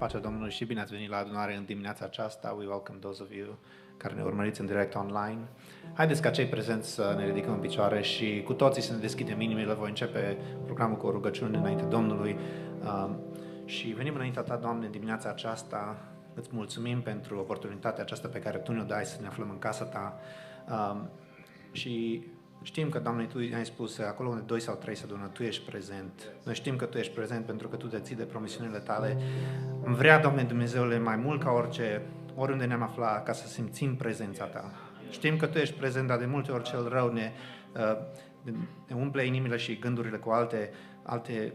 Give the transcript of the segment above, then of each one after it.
Pacea Domnului și bine ați venit la adunare în dimineața aceasta. We welcome those of you care ne urmăriți în direct online. Haideți ca cei prezenți să ne ridicăm în picioare și cu toții să ne deschidem inimile. Voi începe programul cu o rugăciune înainte Domnului. Și venim înaintea Ta, Doamne, în dimineața aceasta. Îți mulțumim pentru oportunitatea aceasta pe care Tu ne-o dai să ne aflăm în casa Ta. Și știm că, Doamne, Tu ai spus, acolo unde 2 sau 3 se adună, Tu ești prezent. Noi știm că Tu ești prezent pentru că Tu te ții de promisiunile Tale. Îmi vrea, Doamne Dumnezeule, mai mult ca oriunde ne-am aflat, ca să simțim prezența Ta. Știm că Tu ești prezent, dar de multe ori cel rău ne umple inimile și gândurile cu alte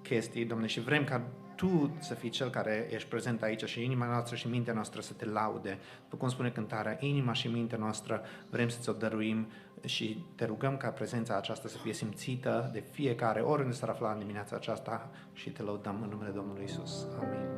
chestii, Doamne, și vrem ca Tu să fii Cel care ești prezent aici și inima noastră și mintea noastră să Te laude. După cum spune cântarea, inima și mintea noastră vrem să Ți-o dăruim și Te rugăm ca prezența aceasta să fie simțită de fiecare, oriunde s-ar afla în dimineața aceasta și Te lăudăm în numele Domnului Iisus. Amin.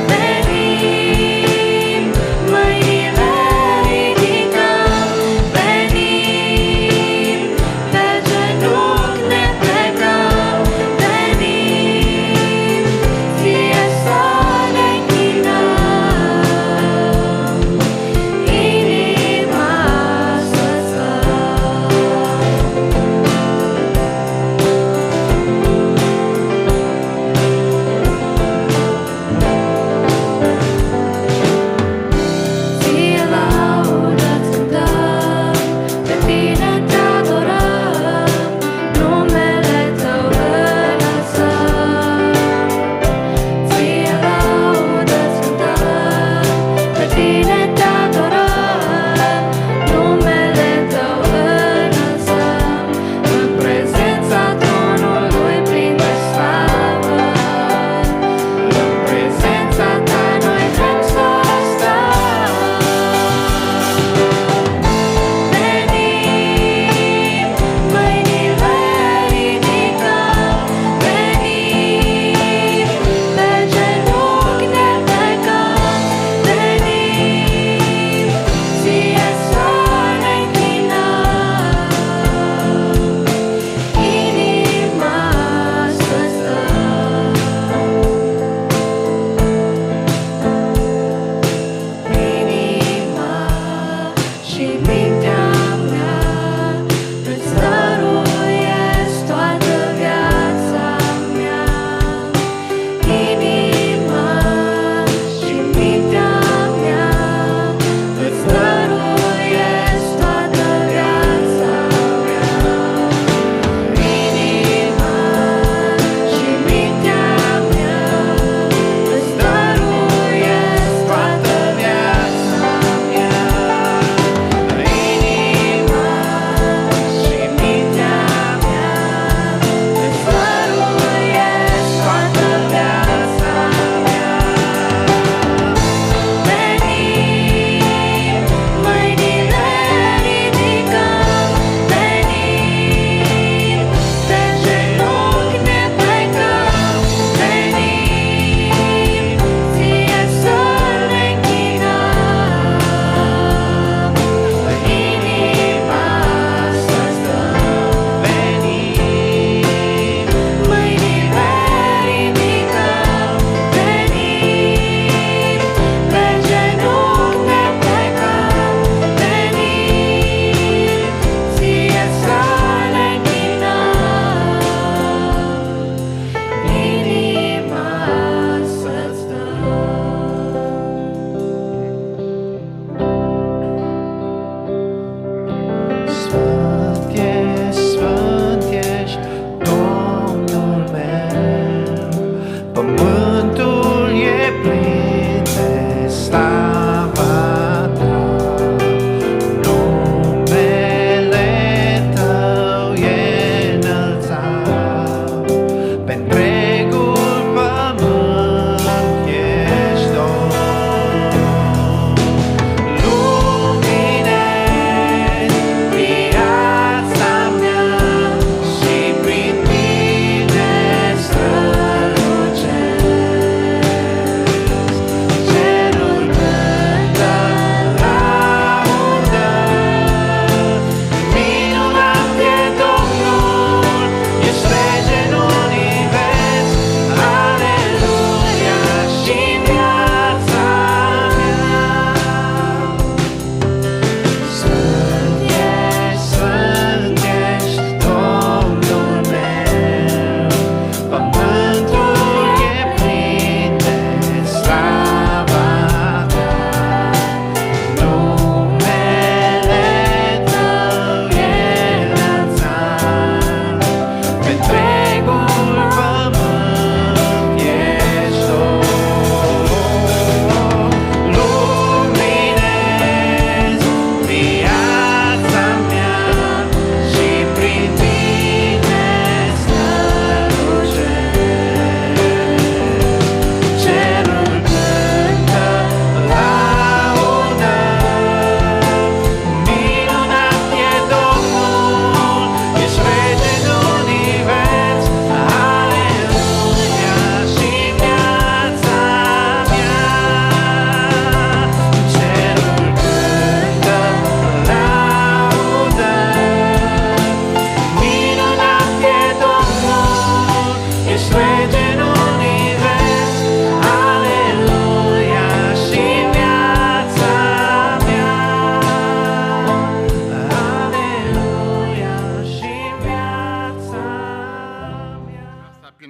Veni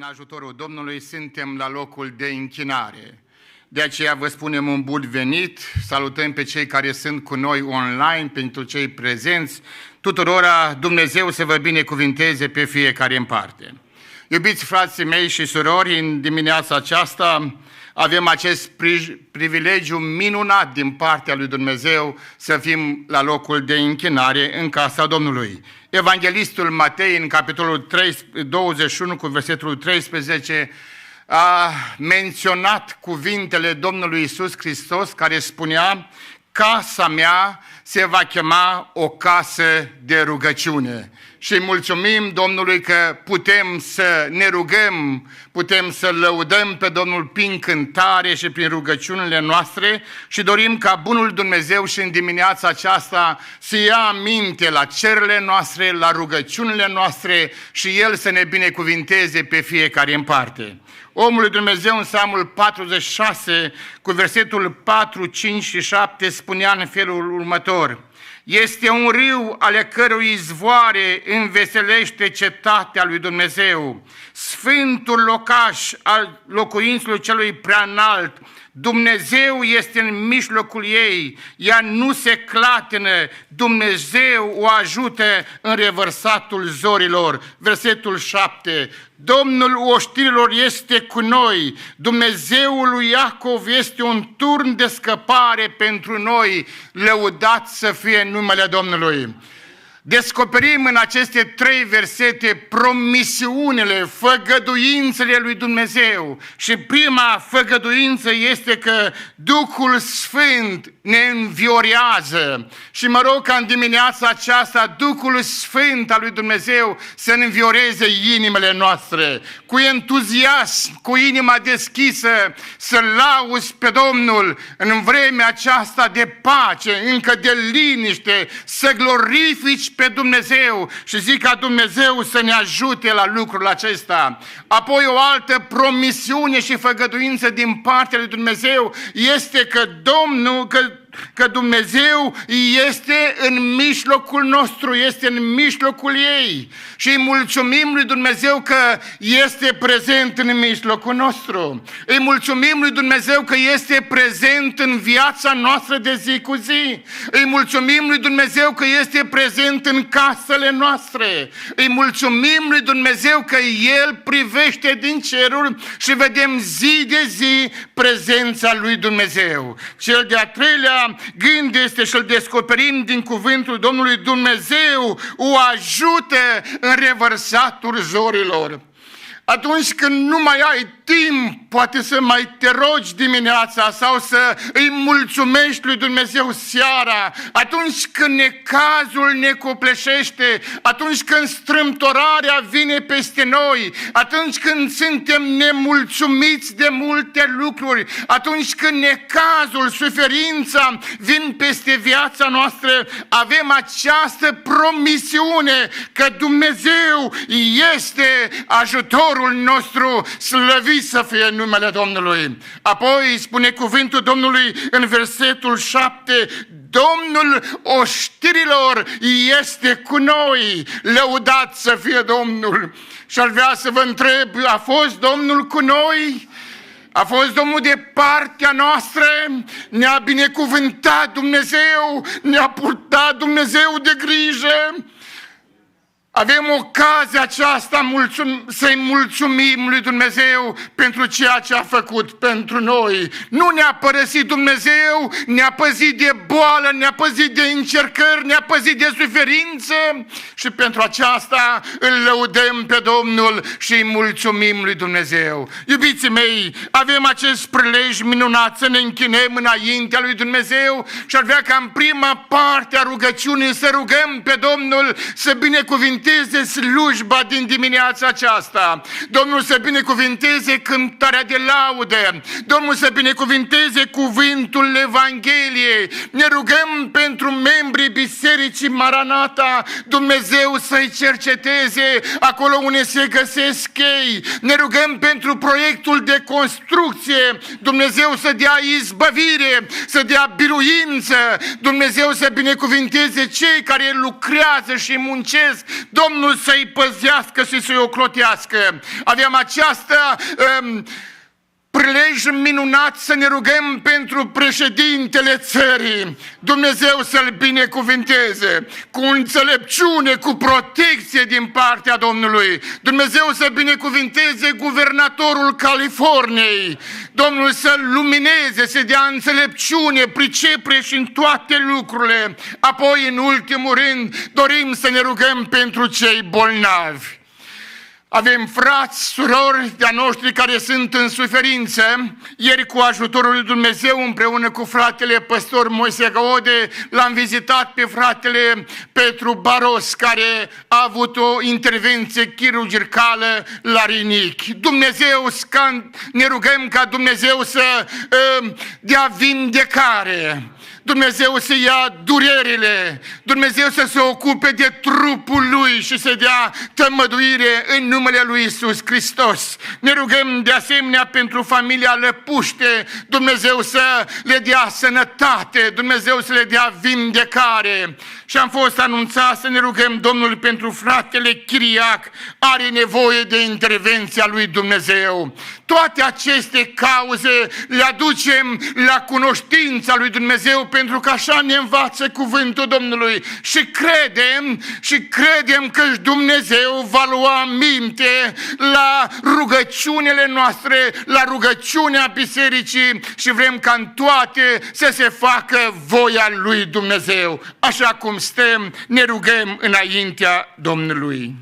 prin ajutorul Domnului suntem la locul de închinare. De aceea vă spunem un bun venit, salutăm pe cei care sunt cu noi online, pentru cei prezenți, tuturora Dumnezeu să vă binecuvinteze pe fiecare în parte. Iubiți frații mei și surori, în dimineața aceasta avem acest privilegiu minunat din partea lui Dumnezeu să fim la locul de închinare în casa Domnului. Evanghelistul Matei, în capitolul 21 cu versetul 13, a menționat cuvintele Domnului Iisus Hristos care spunea: casa mea se va chema o casă de rugăciune. Și mulțumim Domnului că putem să ne rugăm, putem să lăudăm pe Domnul prin cântare și prin rugăciunile noastre și dorim ca bunul Dumnezeu și în dimineața aceasta să ia aminte la cererile noastre, la rugăciunile noastre și El să ne binecuvinteze pe fiecare în parte. Omul lui Dumnezeu în Psalmul 46 cu versetul 4, 5 și 7 spunea în felul următor: este un râu ale cărui izvoare înveselește cetatea lui Dumnezeu, sfântul locaș al locuințelor celui preanalt. Dumnezeu este în mijlocul ei, ea nu se clatină, Dumnezeu o ajută în revărsatul zorilor. Versetul 7. Domnul oștirilor este cu noi, Dumnezeul lui Iacov este un turn de scăpare pentru noi, lăudat să fie numele Domnului. Descoperim în aceste 3 versete promisiunile, făgăduințele lui Dumnezeu. Și prima făgăduință este că Duhul Sfânt ne înviorează. Și mă rog ca în dimineața aceasta Duhul Sfânt al lui Dumnezeu să ne învioreze inimile noastre. Cu entuziasm, cu inima deschisă, să lauzi pe Domnul în vremea aceasta de pace, încă de liniște, să glorifici pe Dumnezeu și zic ca Dumnezeu să ne ajute la lucrul acesta. Apoi o altă promisiune și făgăduință din partea lui Dumnezeu este că că Dumnezeu este în mijlocul nostru, este în mijlocul ei. Și îi mulțumim lui Dumnezeu că este prezent în mijlocul nostru. Îi mulțumim lui Dumnezeu că este prezent în viața noastră de zi cu zi. Îi mulțumim lui Dumnezeu că este prezent în casele noastre. Îi mulțumim lui Dumnezeu că El privește din ceruri și vedem zi de zi prezența lui Dumnezeu. Cel de-a treilea gând este și-l descoperim din cuvântul Domnului: Dumnezeu o ajută în revărsatul zorilor. Atunci când nu mai ai timp, poate să mai te rogi dimineața sau să îi mulțumești lui Dumnezeu seara, atunci când necazul ne copleșește, atunci când strâmtorarea vine peste noi, atunci când suntem nemulțumiți de multe lucruri, atunci când necazul, suferința vin peste viața noastră, avem această promisiune că Dumnezeu este ajutorul nostru, slăvit să fie numele Domnului. Apoi spune cuvântul Domnului în versetul 7: Domnul oștirilor este cu noi, lăudat să fie Domnul. Și ar vrea să vă întreb, a fost Domnul cu noi? A fost Domnul de partea noastră? Ne-a binecuvântat Dumnezeu? Ne-a purtat Dumnezeu de grijă? Avem ocazia aceasta să-i mulțumim lui Dumnezeu pentru ceea ce a făcut pentru noi. Nu ne-a părăsit Dumnezeu, ne-a păzit de boală, ne-a păzit de încercări, ne-a păzit de suferință și pentru aceasta îl lăudăm pe Domnul și îi mulțumim lui Dumnezeu. Iubiții mei, avem acest prilej minunat să ne închinăm înaintea lui Dumnezeu și ar vrea ca în prima parte a rugăciunii să rugăm pe Domnul să binecuvinteze slujba din dimineața aceasta. Domnul să binecuvinteze cântarea de laudă. Domnul să binecuvinteze cuvântul Evangheliei. Ne rugăm pentru membrii Bisericii Maranata, Dumnezeu să-i cerceteze acolo unde se găsesc chei. Ne rugăm pentru proiectul de construcție, Dumnezeu să dea izbăvire, să dea biruință, Dumnezeu să binecuvinteze cei care lucrează și muncesc Domnul să-i păzească și să-i ocrotească. Avem această prilej minunat să ne rugăm pentru președintele țării. Dumnezeu să-l binecuvinteze cu înțelepciune, cu protecție din partea Domnului. Dumnezeu să binecuvinteze guvernatorul Californiei. Domnul să-l lumineze, să dea înțelepciune, pricepere și în toate lucrurile. Apoi, în ultimul rând, dorim să ne rugăm pentru cei bolnavi. Avem frați, surori de-a noștri care sunt în suferință. Ieri, cu ajutorul lui Dumnezeu, împreună cu fratele păstor Moise Gaude, l-am vizitat pe fratele Petru Baros, care a avut o intervenție chirurgicală la rinichi. Dumnezeu, ne rugăm ca Dumnezeu să dea vindecare. Dumnezeu să ia durerile, Dumnezeu să se ocupe de trupul Lui și să dea tămăduire în numele Lui Iisus Hristos. Ne rugăm de asemenea pentru familia Lăpuște, Dumnezeu să le dea sănătate, Dumnezeu să le dea vindecare. Și am fost anunțat să ne rugăm Domnul pentru fratele Chiriac, are nevoie de intervenția lui Dumnezeu. Toate aceste cauze le aducem la cunoștința lui Dumnezeu, pentru că așa ne învață cuvântul Domnului și credem că Dumnezeu va lua aminte la rugăciunile noastre, la rugăciunea bisericii și vrem ca în toate să se facă voia lui Dumnezeu. Așa cum stăm, ne rugăm înaintea Domnului.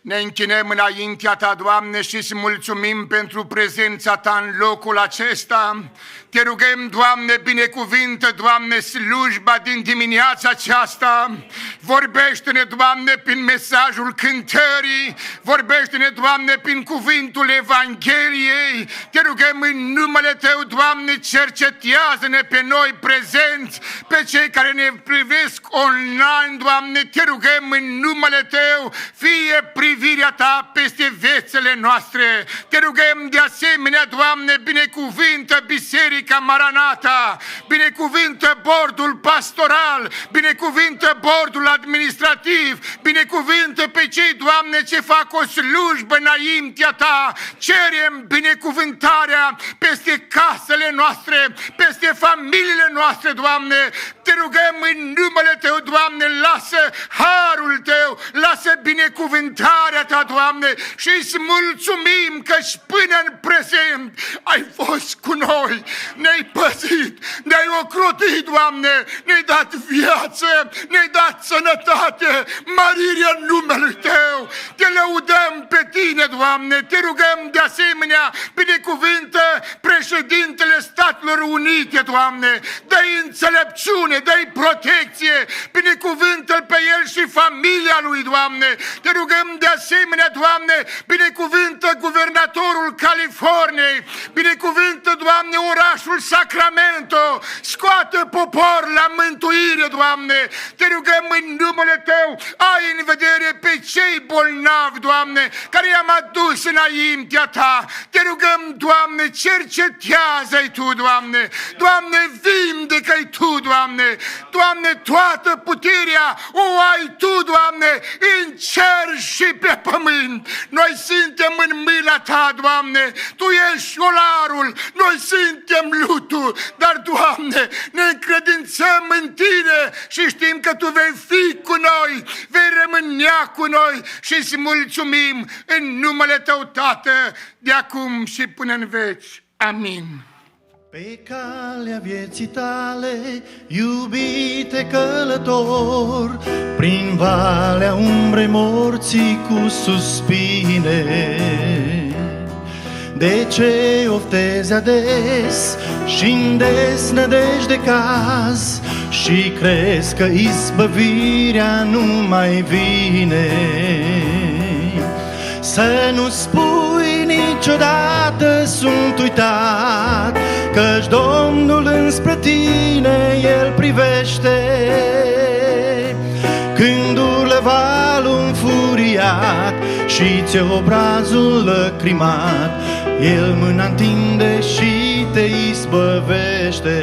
Ne închinăm înaintea Ta, Doamne, și îți mulțumim pentru prezența Ta în locul acesta. Te rugăm, Doamne, binecuvintă, Doamne, slujba din dimineața aceasta. Vorbește-ne, Doamne, prin mesajul cântării. Vorbește-ne, Doamne, prin cuvântul Evangheliei. Te rugăm în numele Tău, Doamne, cercetează-ne pe noi prezenți, pe cei care ne privesc online, Doamne. Te rugăm în numele Tău, fie privirea Ta peste viețile noastre. Te rugăm de asemenea, Doamne, binecuvintă biserica Maranata, binecuvintă bordul pastoral, binecuvintă bordul administrativ, binecuvintă pe cei, Doamne, ce fac o slujbă înaintea Ta. Cerem binecuvântarea peste casele noastre, peste familiile noastre, Doamne. Te rugăm în numele Tău, Doamne, lasă harul Tău, lasă binecuvântarea Ta, Doamne, și îți mulțumim că-și până în prezent ai fost cu noi. Ne-ai păzit, ne-ai ocrotit, Doamne, ne-ai dat viață, ne-ai dat sănătate, mărirea numelui Tău. Te lăudăm pe Tine, Doamne, te rugăm de asemenea, binecuvântă președintele Statelor Unite, Doamne, dă-i înțelepciune, dă-i protecție, binecuvântă-l pe el și familia lui, Doamne. Te rugăm de asemenea, Doamne, binecuvântă guvernatorul Californiei, binecuvântă, Doamne, orașul Sacramento, scoate popor la mântuire, Doamne. Te rugăm în numele Tău, ai în vedere pe cei bolnavi, Doamne, care i-am adus înaintea Ta. Te rugăm, Doamne, cercetează-i Tu, Doamne. Doamne, vindecă-i Tu, Doamne. Doamne, toată puterea o ai Tu, Doamne, în cer și pe pământ. Noi suntem în mâna Ta, Doamne. Tu ești olarul, noi suntem lutul, dar, Doamne, ne încredințăm în Tine și știm că Tu vei fi cu noi, vei rămânea cu noi și îți mulțumim în numele Tău, Tată, de acum și până în veci. Amin. Pe calea vieții Tale, iubite călător, prin valea umbrei morții cu suspine, de ce oftezi ades și-n desnădejde caz și crezi că izbăvirea nu mai vine? Să nu spui niciodată sunt uitat, căci Domnul înspre tine El privește. Când urlă valul înfuriat și ți-e obrazul lăcrimat, El mâna întinde și te izbăvește.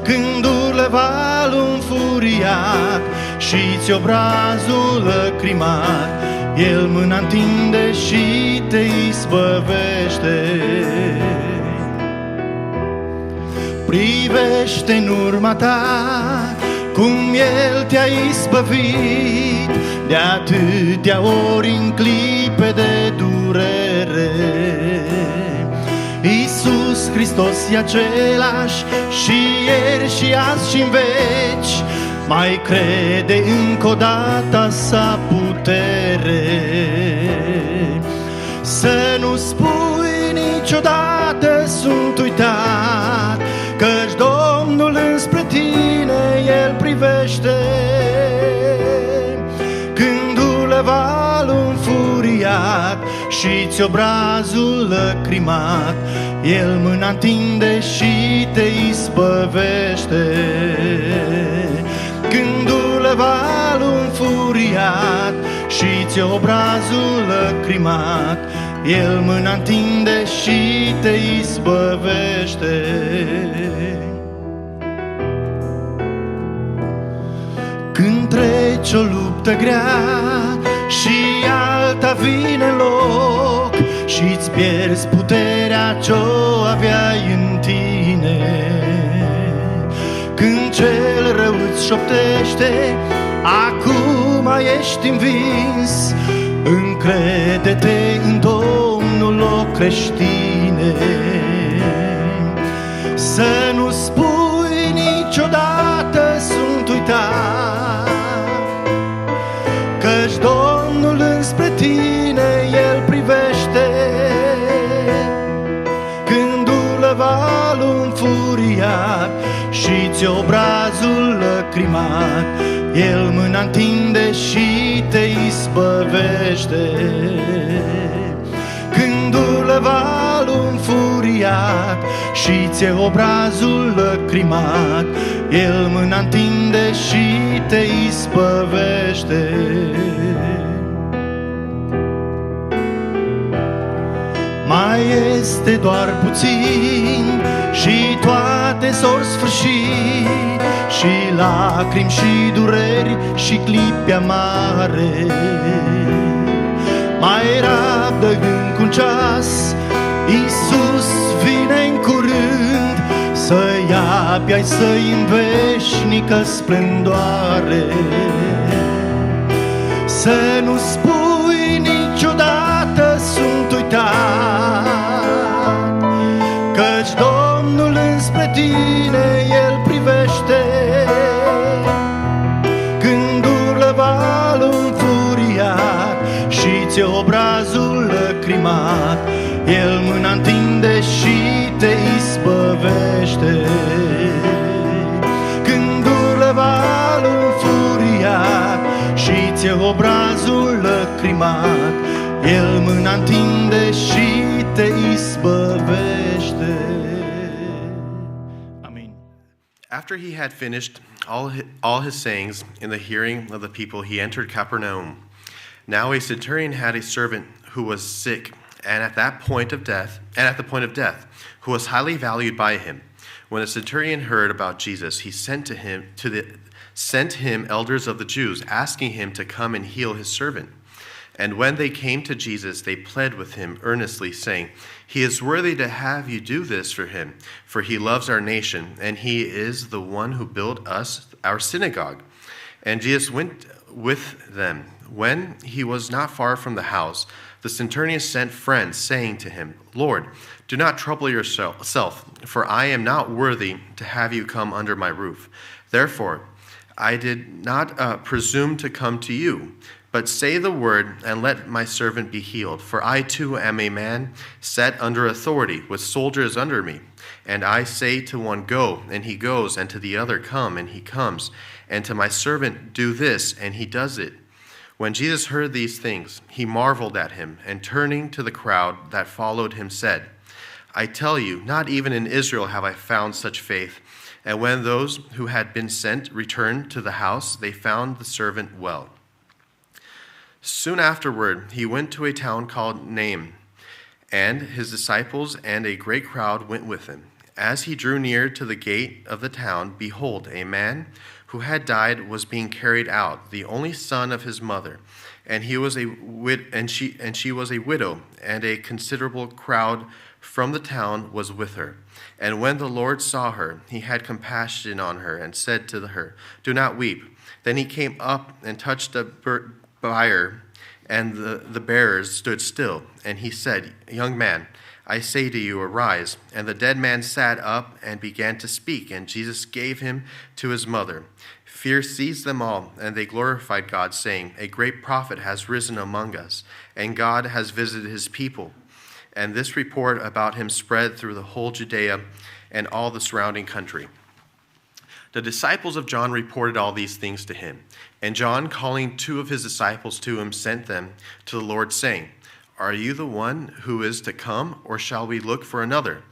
Când urlă valul înfuriat și-ți obrazul lăcrimat, El mâna întinde și te izbăvește. Privește în urma ta cum El te-a izbăvit de atâtea ori în clipe de durere. Iisus Hristos e același și ieri și azi și în veci, mai crede încă o dată a sa putere. Să nu spui niciodată sunt uitat, căci Domnul înspre tine El privește. Când valul înfuriat și-ți obrazul lăcrimat, El mâna întinde și te izbăvește. Când valul înfuriat și-ți obrazul lăcrimat, El mâna întinde și te izbăvește. Când treci o luptă grea și alta vine în loc și-ți pierzi puterea ce-o aveai în tine, când cel rău îți șoptește acum ești învins, încrede-te în Domnul, o creștine. Să nu spui niciodată sunt uitat, căci Domnul înspre tine El privește. Când valul înfuriat și-ți obrazul lăcrimat, El mâna întinde și te izbăvește. Când valul înfuriat și-ți obrazul lăcrimat, El mâna întinde și te izbăvește. Mai este doar puțin și toate s-or sfârși, și lacrimi și dureri și clipe amare. Mai rabdă încă un ceas, Iisus vine în curând, să ia pe ai săi în veșnică splendoare. Să nu spui niciodată sunt uitat, căci Domnul înspre tine El privește. Când valul înfuriat și-ți obrazul lăcrimat, El mâna întinde și te izbăvește. Când valul înfuriat și-ți obrazul lăcrimat, El mâna întinde și te izbăvește. Amin. After he had finished all his sayings in the hearing of the people, he entered Capernaum. Now a centurion had a servant who was sick, and at the point of death, who was highly valued by him. When the centurion heard about Jesus, he sent him elders of the Jews, asking him to come and heal his servant. And when they came to Jesus, they pled with him earnestly, saying, "He is worthy to have you do this for him, for he loves our nation, and he is the one who built us our synagogue." And Jesus went with them. When he was not far from the house, the centurion sent friends, saying to him, "Lord, do not trouble yourself, for I am not worthy to have you come under my roof. Therefore, I did not presume to come to you. But say the word, and let my servant be healed. For I too am a man set under authority, with soldiers under me. And I say to one, go, and he goes, and to the other, come, and he comes. And to my servant, do this, and he does it." When Jesus heard these things, he marveled at him, and turning to the crowd that followed him, said, "I tell you, not even in Israel have I found such faith." And when those who had been sent returned to the house, they found the servant well. Soon afterward, he went to a town called Nain, and his disciples and a great crowd went with him. As he drew near to the gate of the town, behold, a man who had died, was being carried out, the only son of his mother, and she was a widow, and a considerable crowd from the town was with her. And when the Lord saw her, he had compassion on her, and said to her, "Do not weep." Then he came up and touched the bier, and the bearers stood still. And he said, "Young man, I say to you, arise." And the dead man sat up and began to speak, and Jesus gave him to his mother. Fear seized them all, and they glorified God, saying, "A great prophet has risen among us, and God has visited his people." And this report about him spread through the whole Judea and all the surrounding country. The disciples of John reported all these things to him. And John, calling 2 of his disciples to him, sent them to the Lord, saying, "Are you the one who is to come, or shall we look for another?"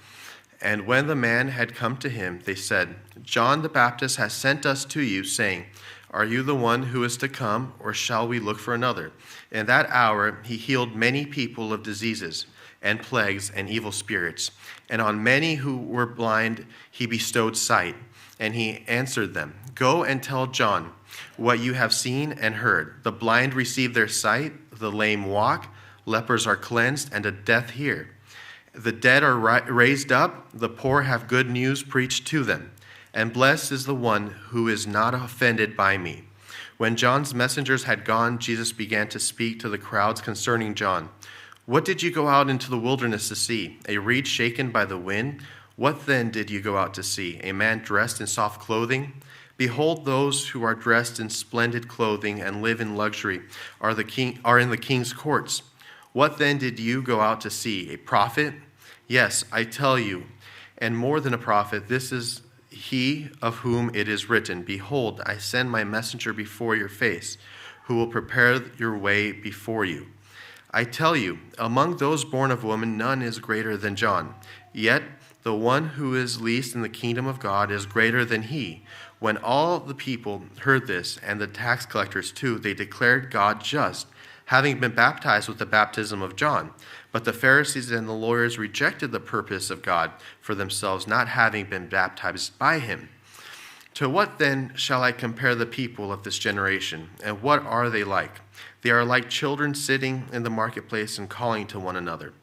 And when the man had come to him, they said, "John the Baptist has sent us to you, saying, 'Are you the one who is to come, or shall we look for another?'" In that hour he healed many people of diseases and plagues and evil spirits. And on many who were blind he bestowed sight. And he answered them, "Go and tell John what you have seen and heard. The blind receive their sight, the lame walk, lepers are cleansed, and the deaf hear. The dead are raised up, the poor have good news preached to them. And blessed is the one who is not offended by me." When John's messengers had gone, Jesus began to speak to the crowds concerning John. "What did you go out into the wilderness to see? A reed shaken by the wind? What then did you go out to see? A man dressed in soft clothing? Behold, those who are dressed in splendid clothing and live in luxury are in the king's courts. What then did you go out to see? A prophet? Yes, I tell you, and more than a prophet, this is he of whom it is written, 'Behold, I send my messenger before your face, who will prepare your way before you.' I tell you, among those born of woman, none is greater than John. Yet the one who is least in the kingdom of God is greater than he." When all the people heard this, and the tax collectors too, they declared God just, having been baptized with the baptism of John. But the Pharisees and the lawyers rejected the purpose of God for themselves, not having been baptized by him. To what then shall I compare the people of this generation? And what are they like? They are like children sitting in the marketplace and calling to one another.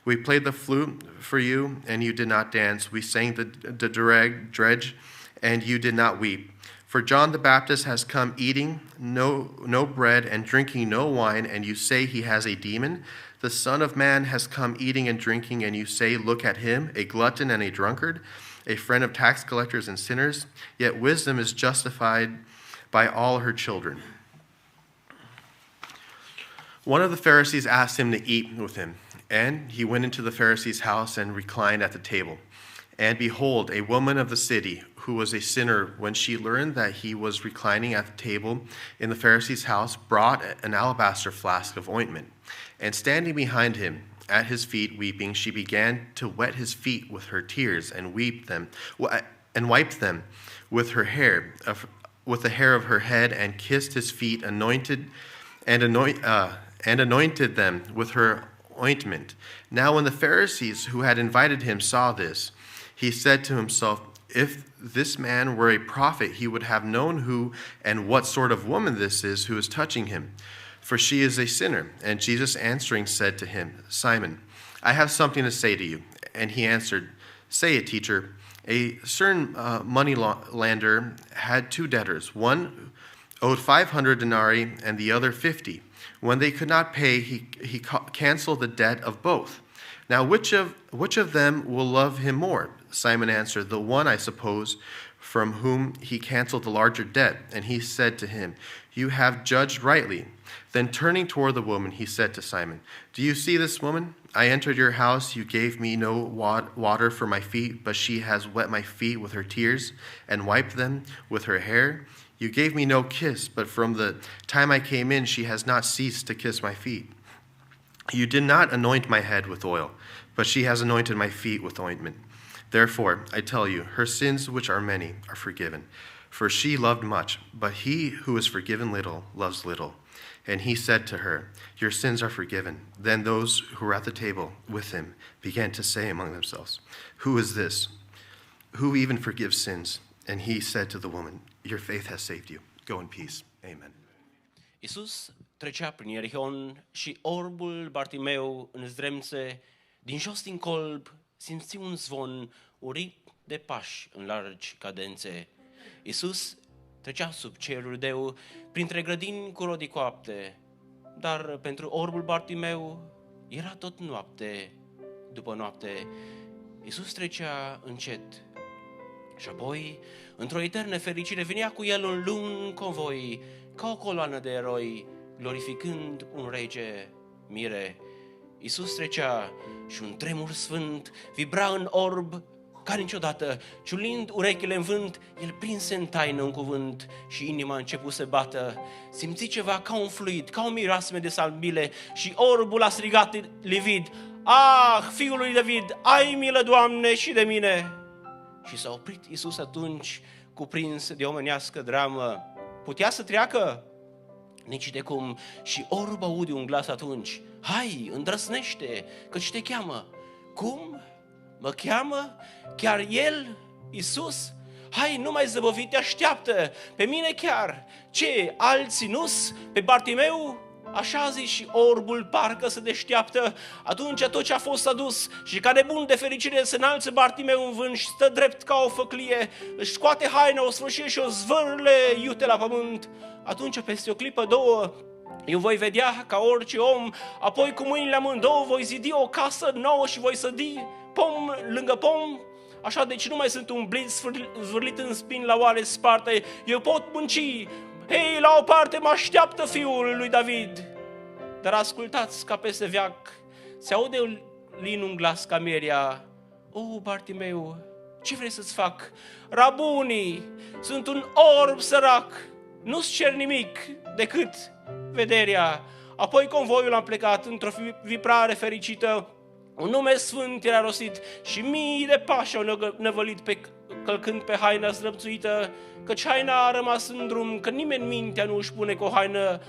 "We played the flute for you, and you did not dance. We sang the dredge, and you did not weep. For John the Baptist has come eating no bread and drinking no wine, and you say he has a demon. The Son of Man has come eating and drinking, and you say, 'Look at him, a glutton and a drunkard, a friend of tax collectors and sinners.' Yet wisdom is justified by all her children." One of the Pharisees asked him to eat with him, and he went into the Pharisee's house and reclined at the table. And behold, a woman of the city, who was a sinner, when she learned that he was reclining at the table in the Pharisee's house, brought an alabaster flask of ointment. And standing behind him at his feet weeping, she began to wet his feet with her tears and wiped them with her hair, with the hair of her head, and kissed his feet, anointed them with her ointment. Now when the Pharisees who had invited him saw this, he said to himself, "If this man were a prophet, he would have known who and what sort of woman this is who is touching him, for she is a sinner." And Jesus answering said to him, "Simon, I have something to say to you." And he answered, "Say it, teacher." A certain moneylender had 2 debtors. One owed 500 denarii and the other 50. When they could not pay, he canceled the debt of both. "Now which of them will love him more?" Simon answered, "The one, I suppose, from whom he canceled the larger debt." And he said to him, "You have judged rightly." Then turning toward the woman, he said to Simon, "Do you see this woman? I entered your house. You gave me no water for my feet, but she has wet my feet with her tears and wiped them with her hair. You gave me no kiss, but from the time I came in, she has not ceased to kiss my feet. You did not anoint my head with oil, but she has anointed my feet with ointment. Therefore, I tell you, her sins, which are many, are forgiven. For she loved much, but he who is forgiven little loves little." And he said to her, "Your sins are forgiven." Then those who were at the table with him began to say among themselves, "Who is this? Who even forgives sins?" And he said to the woman, "Your faith has saved you. Go in peace." Amen. Iisus trecea prin Ierihon și orbul Bartimeu în zdremțe, din jos din colb, simți un zvon urit de pași în largi cadențe. Iisus trecea sub cerul deu, printre grădini cu rodii coapte, dar pentru orbul Bartimeu era tot noapte după noapte. Iisus trecea încet și apoi, într-o eternă fericire, venea cu el un lung convoi, ca o coloană de eroi, glorificând un rege mire. Iisus trecea și un tremur sfânt vibra în orb ca niciodată, ciulind urechile în vânt, el prinse în taină un cuvânt și inima a început să bată. Simți ceva ca un fluid, ca o mireasmă de salmile și orbul a strigat livid: "Ah, Fiul lui David, ai milă, Doamne, și de mine!" Și s-a oprit Iisus atunci, cuprins de omenească dramă. Putea să treacă? Nici de cum. Și orb aude un glas atunci: "Hai, îndrăsnește, căci te cheamă." "Cum? Mă cheamă? Chiar El, Iisus? Hai, nu mai zăbovi, te așteaptă, pe mine chiar. Ce, alții nu-s? Pe Bartimeu?" Așa zi și orbul parcă se deșteaptă. Atunci tot ce a fost adus și ca nebun de fericire se înalță Bartimeu în vânt și stă drept ca o făclie, își scoate haina, o sfârșie și o zvârle iute la pământ. Atunci peste o clipă, două, eu voi vedea ca orice om, apoi cu mâinile amândouă voi zidi o casă nouă și voi sădi pom lângă pom. Așa, deci nu mai sunt un blitz zvârlit în spin la oale sparte, eu pot munci. Hei, la o parte mă așteaptă Fiul lui David. Dar ascultați, ca peste veac se aude lin un glas ca mierea: "O, Bartimeu, ce vrei să-ți fac?" "Rabunii, sunt un orb sărac, nu-ți cer nimic decât vederea." Apoi convoiul a plecat într-o vibrare fericită, un nume sfânt era rostit și mii de pași au năvălit călcând pe haina zdrăbțuită, căci haina a rămas în drum, că nimeni mintea nu își pune cu o haină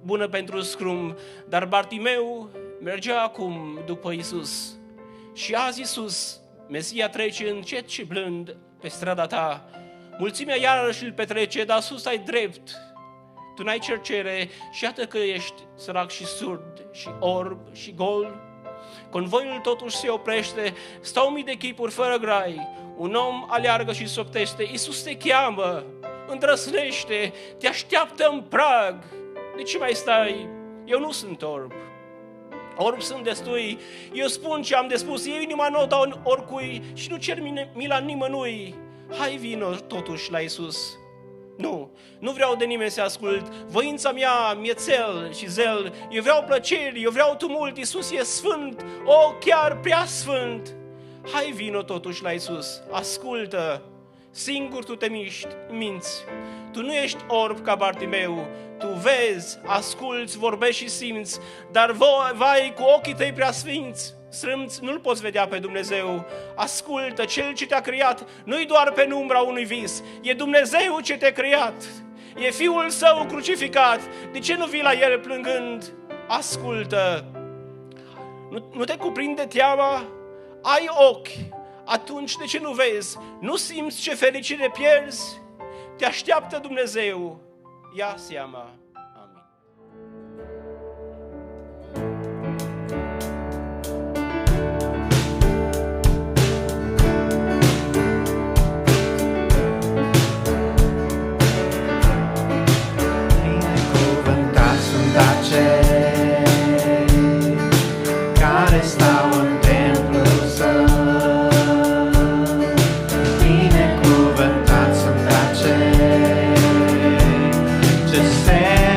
bună pentru scrum. Dar Bartimeu mergea acum după Iisus. Și azi Iisus, Mesia, trece încet și blând pe strada ta. Mulțimea iarăși îl petrece, dar sus ai drept. Tu n-ai cercere și iată că ești sărac și surd și orb și gol. Convoiul totuși se oprește, stau mii de chipuri fără grai. Un om aleargă și soptește: "Iisus te cheamă, îndrăsnește, te așteaptă în prag. De ce mai stai? Eu nu sunt orb. Orb sunt destui, eu spun ce am de spus, eu inima nu o dau oricui și nu cer mila nimănui. Hai, vino totuși la Iisus." Nu vreau de nimeni să ascult, voința mea mi-e țel și zel, eu vreau plăceri, eu vreau tumult, Iisus e sfânt, o, chiar prea sfânt. Hai, vino totuși la Iisus, ascultă, singur tu te minți, tu nu ești orb ca Bartimeu, tu vezi, asculți, vorbești și simți, dar vai cu ochii tăi prea sfinți, strâmți, nu-L poți vedea pe Dumnezeu. Ascultă, Cel ce te-a creat nu-i doar penumbra unui vis, e Dumnezeu ce te-a creat, e Fiul Său crucificat. De ce nu vii la El plângând? Ascultă, nu te cuprinde teama? Ai ochi, atunci de ce nu vezi? Nu simți ce fericire pierzi? Te așteaptă Dumnezeu, ia seama. Amin. Binecuvântați sunt acei care stau în templul Său. Binecuvântați sunt acei ce se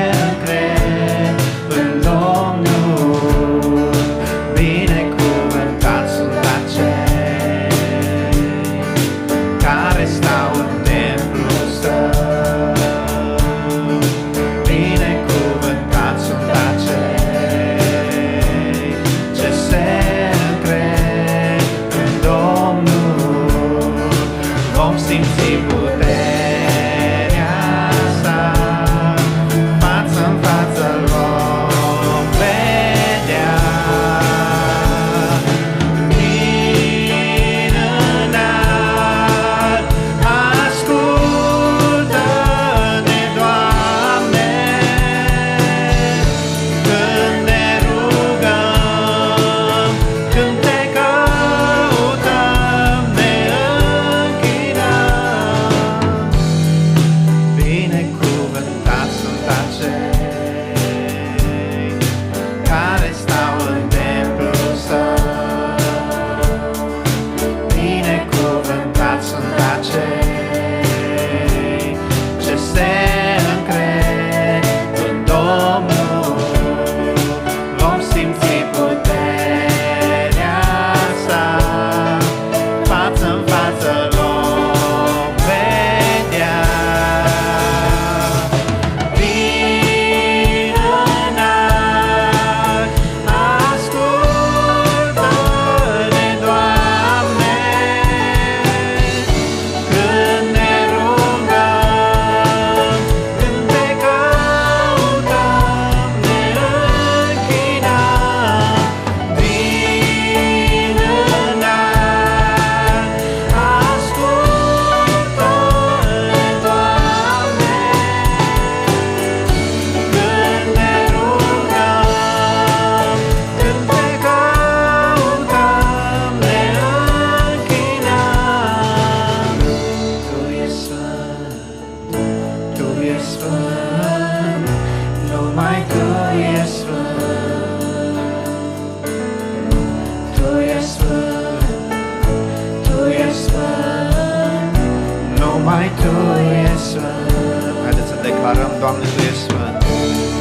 Doamne, Tu ești Sfânt,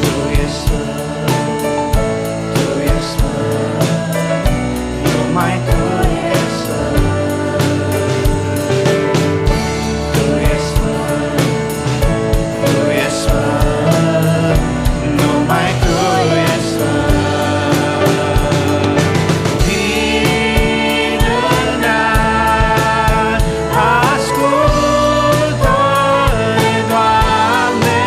Tu ești Sfânt, Tu ești Sfânt, numai Tu ești Sfânt, Tu ești Sfânt, Tu ești Sfânt, numai Tu ești Sfânt. Vin înalt, ascultă-ne, Doamne,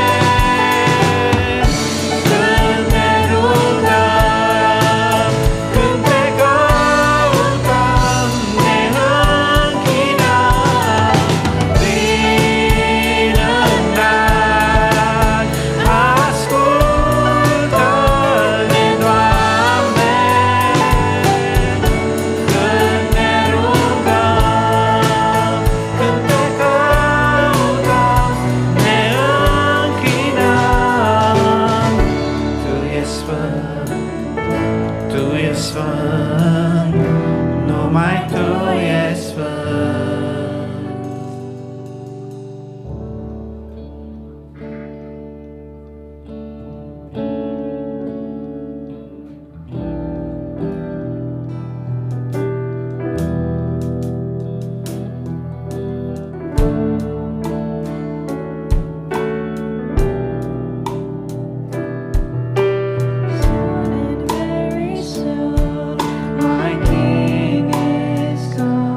când ne rugăm, când Te căutăm, ne închinăm. Vin înalt, ascultă-ne, Doamne, când ne rugăm, când Te căutăm, ne închinăm. Tu ești Sfânt, Tu ești Sfânt, numai Tu ești Sfânt. Soon and very soon, my King is come.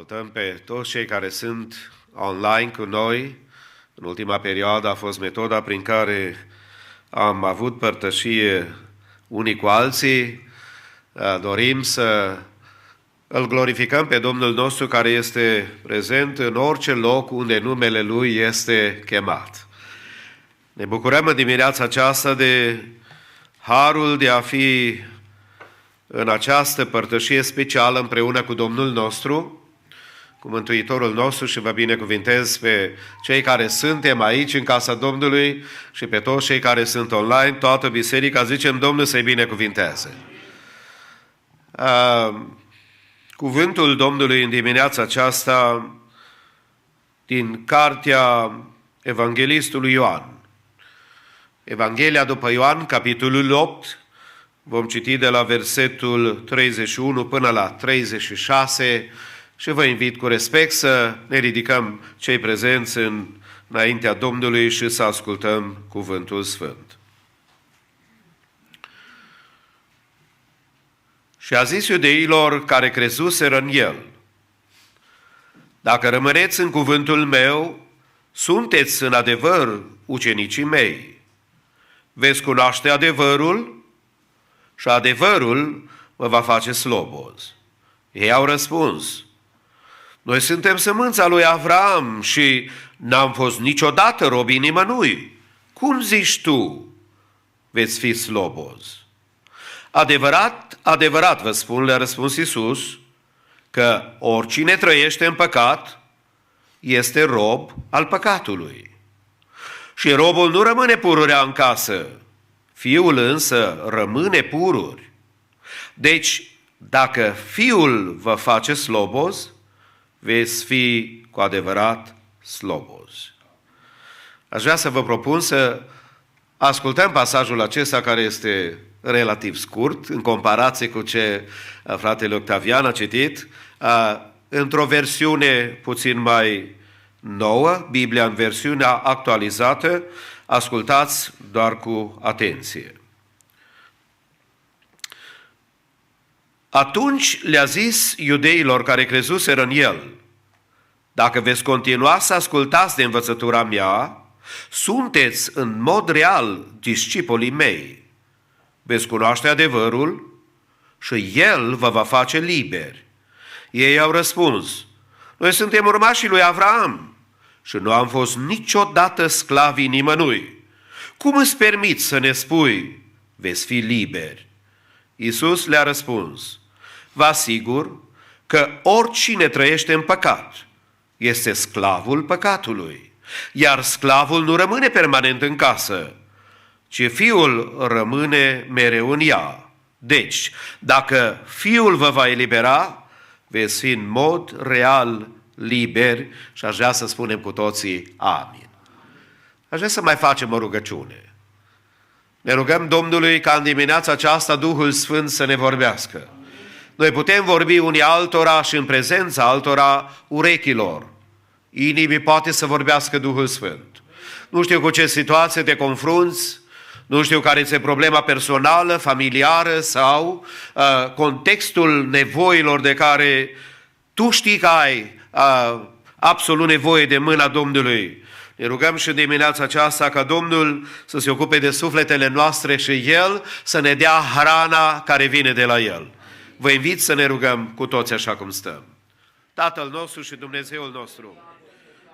salutăm pe toți cei care sunt online cu noi. În ultima perioadă a fost metoda prin care am avut părtășie unii cu alții. Dorim să îl glorificăm pe Domnul nostru care este prezent în orice loc unde numele Lui este chemat. Ne bucurăm în dimineața aceasta de harul de a fi în această părtășie specială împreună cu Domnul nostru, cu Mântuitorul nostru, și vă binecuvintez pe cei care suntem aici în casa Domnului și pe toți cei care sunt online, toată biserica, zicem Domnul să-i binecuvinteze. Cuvântul Domnului în dimineața aceasta din cartea Evanghelistului Ioan. Evanghelia după Ioan, capitolul 8, vom citi de la versetul 31 până la 36 și vă invit cu respect să ne ridicăm cei prezenți înaintea Domnului și să ascultăm cuvântul Sfânt. Și a zis iudeilor care crezuseră în el: dacă rămâneți în cuvântul meu, sunteți în adevăr ucenicii mei. Veți cunoaște adevărul și adevărul vă va face slobozi. Ei au răspuns: noi suntem sămânța lui Avram și n-am fost niciodată robii nimănui. Cum zici tu, veți fi slobozi? Adevărat, adevărat vă spun, le-a răspuns Iisus, că oricine trăiește în păcat este rob al păcatului. Și robul nu rămâne pururea în casă, fiul însă rămâne pururi. Deci, dacă fiul vă face slobozi, veți fi cu adevărat slobozi. Aș vrea să vă propun să ascultăm pasajul acesta, care este relativ scurt în comparație cu ce fratele Octavian a citit, într-o versiune puțin mai nouă, Biblia în versiunea actualizată. Ascultați doar cu atenție. Atunci le-a zis iudeilor care crezuseră în el: dacă veți continua să ascultați de învățătura mea, sunteți în mod real discipolii mei. Veți cunoaște adevărul și el vă va face liberi. Ei au răspuns: noi suntem urmașii lui Avram și nu am fost niciodată sclavii nimănui. Cum îți permiți să ne spui, veți fi liberi? Iisus le-a răspuns: vă asigur că oricine trăiește în păcat este sclavul păcatului, iar sclavul nu rămâne permanent în casă, ci fiul rămâne mereu în ea. Deci, dacă fiul vă va elibera, veți fi în mod real liberi. Și aș vrea să spunem cu toții amin. Aș vrea să mai facem o rugăciune. Ne rugăm Domnului ca în dimineața aceasta Duhul Sfânt să ne vorbească. Noi putem vorbi unii altora și în prezența altora urechilor. Inimii poate să vorbească Duhul Sfânt. Nu știu cu ce situație te confrunți, nu știu care este problema personală, familiară sau contextul nevoilor de care tu știi că ai absolut nevoie de mâna Domnului. Ne rugăm și în dimineața aceasta ca Domnul să se ocupe de sufletele noastre și El să ne dea hrana care vine de la El. Vă invit să ne rugăm cu toți așa cum stăm. Tatăl nostru și Dumnezeul nostru,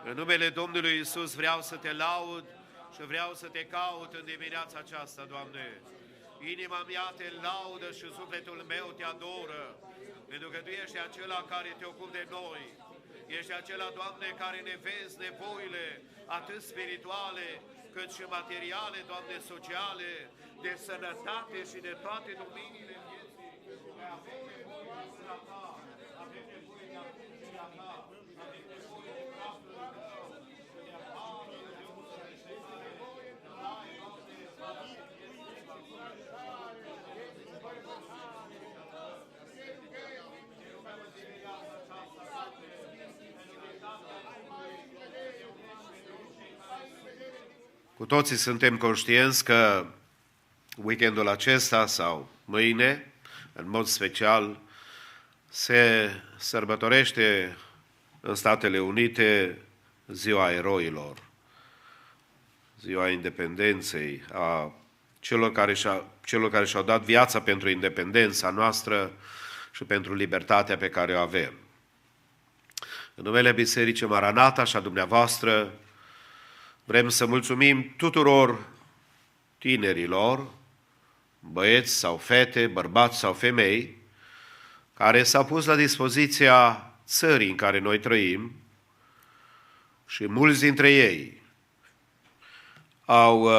în numele Domnului Iisus vreau să te laud și vreau să te caut în dimineața aceasta, Doamne. Inima mea te laudă și sufletul meu te adoră, pentru că Tu ești acela care te ocupi de noi. Ești acela, Doamne, care ne vezi nevoile, atât spirituale, cât și materiale, Doamne, sociale, de sănătate și de toate domeniile vieții. Avem nevoie de mâna Ta, avem nevoie de atenția Ta, avem nevoie de craftul Tău, de harul Tău, avem nevoie de Dai, Doamne, să avem Cu toții suntem conștienți că weekendul acesta sau mâine, în mod special, se sărbătorește în Statele Unite Ziua Eroilor, Ziua Independenței, a celor care și-au dat viața pentru independența noastră și pentru libertatea pe care o avem. În numele Bisericii Maranata și a dumneavoastră, vrem să mulțumim tuturor tinerilor, băieți sau fete, bărbați sau femei, care s-au pus la dispoziția țării în care noi trăim și mulți dintre ei au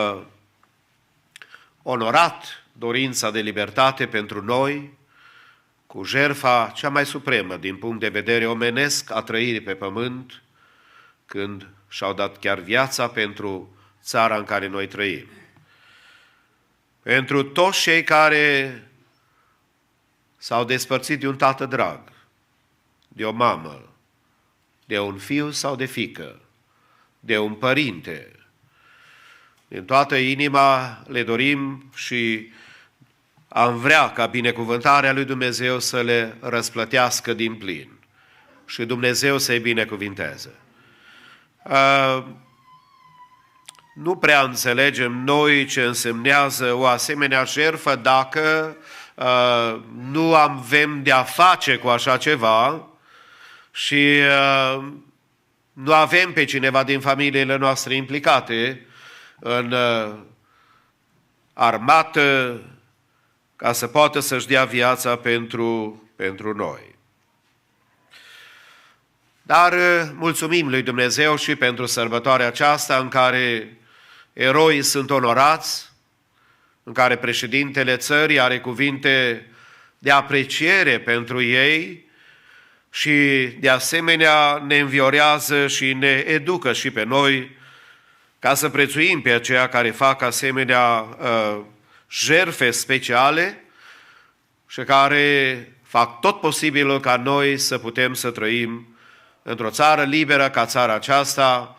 onorat dorința de libertate pentru noi cu jertfa cea mai supremă din punct de vedere omenesc a trăirii pe pământ, când și-au dat chiar viața pentru țara în care noi trăim. Pentru toți cei care s-au despărțit de un tată drag, de o mamă, de un fiu sau de fiică, de un părinte, din toată inima le dorim și am vrea ca binecuvântarea lui Dumnezeu să le răsplătească din plin și Dumnezeu să-i binecuvinteze. Nu prea înțelegem noi ce însemnează o asemenea jertfă dacă nu avem de-a face cu așa ceva și nu avem pe cineva din familiile noastre implicate în armată ca să poată să-și dea viața pentru noi. Dar mulțumim lui Dumnezeu și pentru sărbătoarea aceasta în care eroii sunt onorați, în care președintele țării are cuvinte de apreciere pentru ei și de asemenea ne înviorează și ne educă și pe noi ca să prețuim pe aceia care fac asemenea jertfe speciale și care fac tot posibilul ca noi să putem să trăim într-o țară liberă ca țara aceasta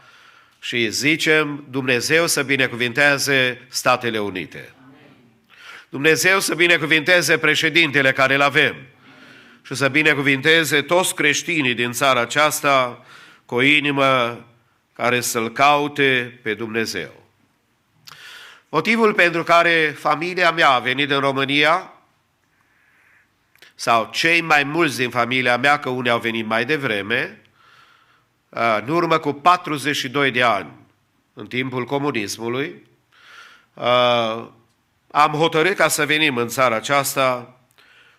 și zicem Dumnezeu să binecuvinteze Statele Unite. Dumnezeu să binecuvinteze președintele care îl avem și să binecuvinteze toți creștinii din țara aceasta cu o inimă care să-L caute pe Dumnezeu. Motivul pentru care familia mea a venit în România, sau cei mai mulți din familia mea, că unii au venit mai devreme, în urmă cu 42 de ani, în timpul comunismului, am hotărât ca să venim în țara aceasta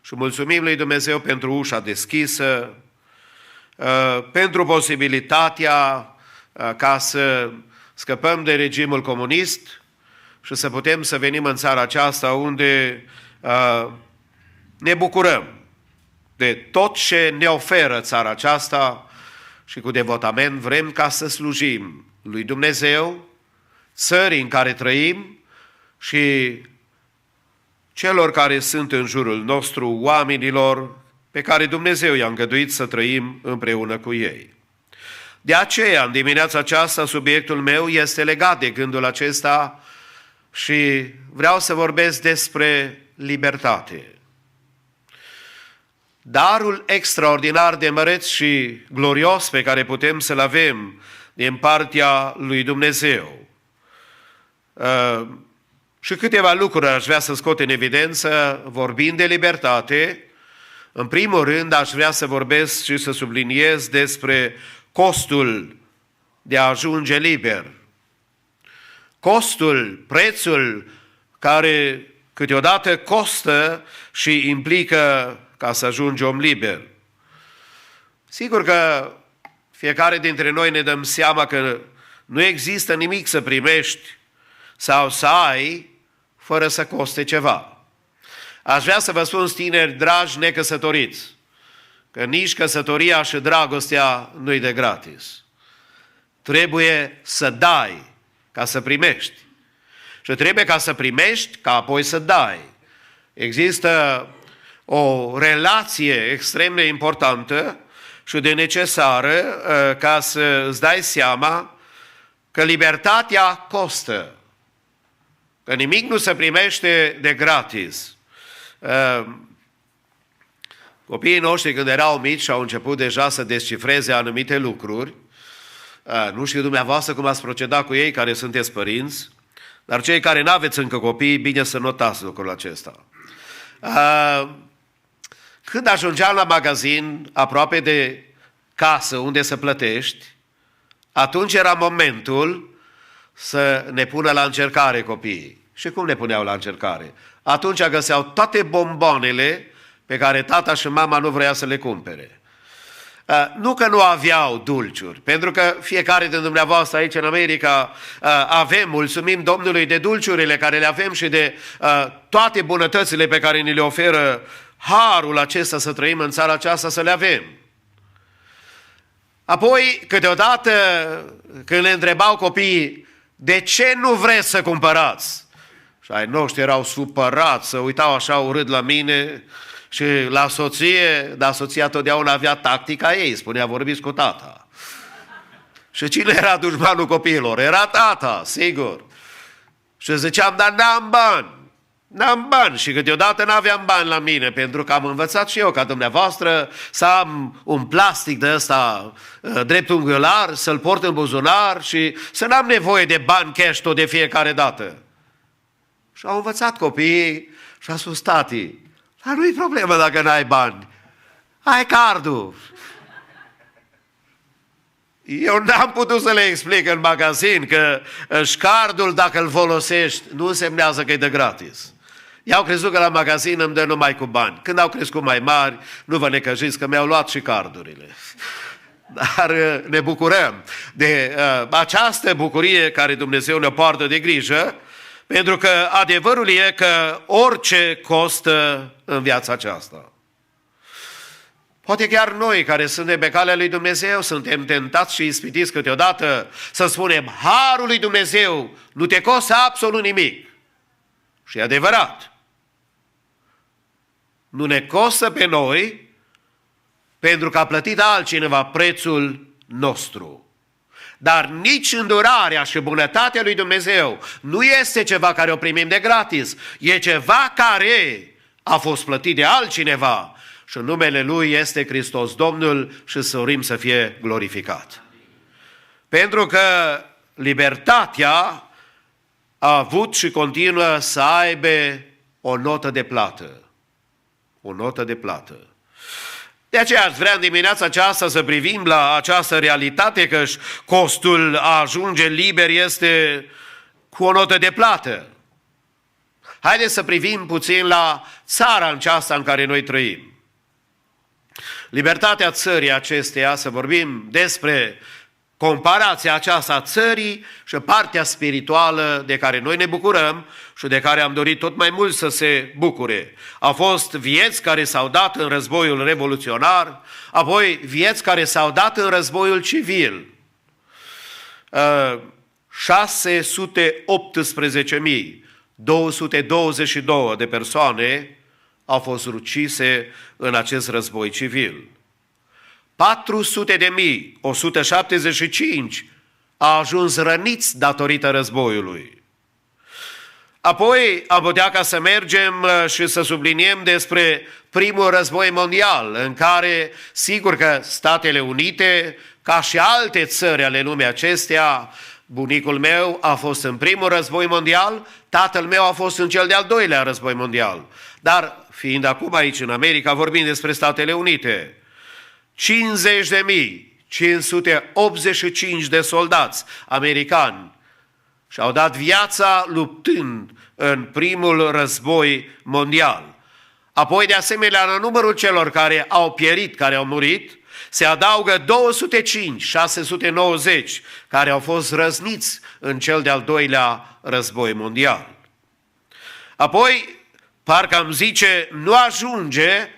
și mulțumim lui Dumnezeu pentru ușa deschisă, pentru posibilitatea ca să scăpăm de regimul comunist și să putem să venim în țara aceasta unde ne bucurăm de tot ce ne oferă țara aceasta și cu devotament vrem ca să slujim lui Dumnezeu, țării în care trăim și celor care sunt în jurul nostru, oamenilor pe care Dumnezeu i-a îngăduit să trăim împreună cu ei. De aceea, în dimineața aceasta, subiectul meu este legat de gândul acesta și vreau să vorbesc despre libertate. Darul extraordinar de măreț și glorios pe care putem să-l avem din partea lui Dumnezeu. Și câteva lucruri aș vrea să scot în evidență, vorbind de libertate. În primul rând, aș vrea să vorbesc și să subliniez despre costul de a ajunge liber. Costul, prețul care câteodată costă și implică ca să ajungi om liber. Sigur că fiecare dintre noi ne dăm seama că nu există nimic să primești sau să ai fără să coste ceva. Aș vrea să vă spun, tineri dragi necăsătoriți, că nici căsătoria și dragostea nu-i de gratis. Trebuie să dai ca să primești. Și trebuie ca să primești, ca apoi să dai. Există o relație extrem de importantă și de necesară ca să îți dai seama că libertatea costă, că nimic nu se primește de gratis. Copiii noștri când erau mici și au început deja să descifreze anumite lucruri, nu știu dumneavoastră cum ați procedat cu ei care sunteți părinți, dar cei care n-aveți încă copii, bine să notați lucrul acesta. Când ajungeam la magazin, aproape de casă unde să plătești, atunci era momentul să ne pună la încercare copiii. Și cum ne puneau la încercare? Atunci găseau toate bomboanele pe care tata și mama nu vrea să le cumpere. Nu că nu aveau dulciuri, pentru că fiecare din dumneavoastră aici în America avem, mulțumim Domnului de dulciurile care le avem și de toate bunătățile pe care ni le oferă harul acesta să trăim în țara aceasta, să le avem. Apoi, câteodată, când le întrebau copiii, de ce nu vreți să cumpărați? Și ai noștri erau supărați, să uitau așa urât la mine și la soție, dar soția totdeauna avea tactica ei, spunea, vorbiți cu tata. Și cine era dușmanul copiilor? Era tata, sigur. Și ziceam, dar n-am bani și câteodată n-aveam bani la mine, pentru că am învățat și eu ca dumneavoastră să am un plastic de ăsta dreptunghiular, să-l port în buzunar și să n-am nevoie de bani cash tot de fiecare dată. Și au învățat copiii și a spus, tati, dar nu-i problemă dacă n-ai bani, ai cardul. Eu n-am putut să le explic în magazin că cardul, dacă îl folosești, nu însemnează că e de gratis. I-au crezut că la magazin îmi dă numai cu bani. Când au crescut mai mari, nu vă necăjiți că mi-au luat și cardurile. Dar ne bucurăm de această bucurie care Dumnezeu ne poartă de grijă, pentru că adevărul e că orice costă în viața aceasta. Poate chiar noi care suntem pe calea lui Dumnezeu suntem tentați și ispitiți câteodată să spunem, harul lui Dumnezeu nu te costă absolut nimic. Și e adevărat. Nu ne costă pe noi pentru că a plătit altcineva prețul nostru. Dar nici îndurarea și bunătatea lui Dumnezeu nu este ceva care o primim de gratis. E ceva care a fost plătit de altcineva și numele Lui este Hristos Domnul și să dorim să fie glorificat. Pentru că libertatea a avut și continuă să aibă o notă de plată. O notă de plată. De aceea aș vrea în dimineața aceasta să privim la această realitate că costul a ajunge liber este cu o notă de plată. Haideți să privim puțin la țara aceasta în care noi trăim. Libertatea țării acesteia, să vorbim despre comparația aceasta a țării și partea spirituală de care noi ne bucurăm și de care am dorit tot mai mult să se bucure. Au fost vieți care s-au dat în războiul revoluționar, apoi vieți care s-au dat în războiul civil. 618.222 de persoane au fost ucise în acest război civil. 400.175 au ajuns răniți datorită războiului. Apoi am putea ca să mergem și să subliniem despre primul război mondial, în care, sigur că Statele Unite, ca și alte țări ale lumii acestea, bunicul meu a fost în primul război mondial, tatăl meu a fost în cel de-al doilea război mondial. Dar, fiind acum aici în America, vorbim despre Statele Unite, 50.585 de soldați americani și-au dat viața luptând în primul război mondial. Apoi, de asemenea, la numărul celor care au pierit, care au murit, se adaugă 205.690 care au fost răzniți în cel de-al doilea război mondial. Apoi, parcă am zice, nu ajunge.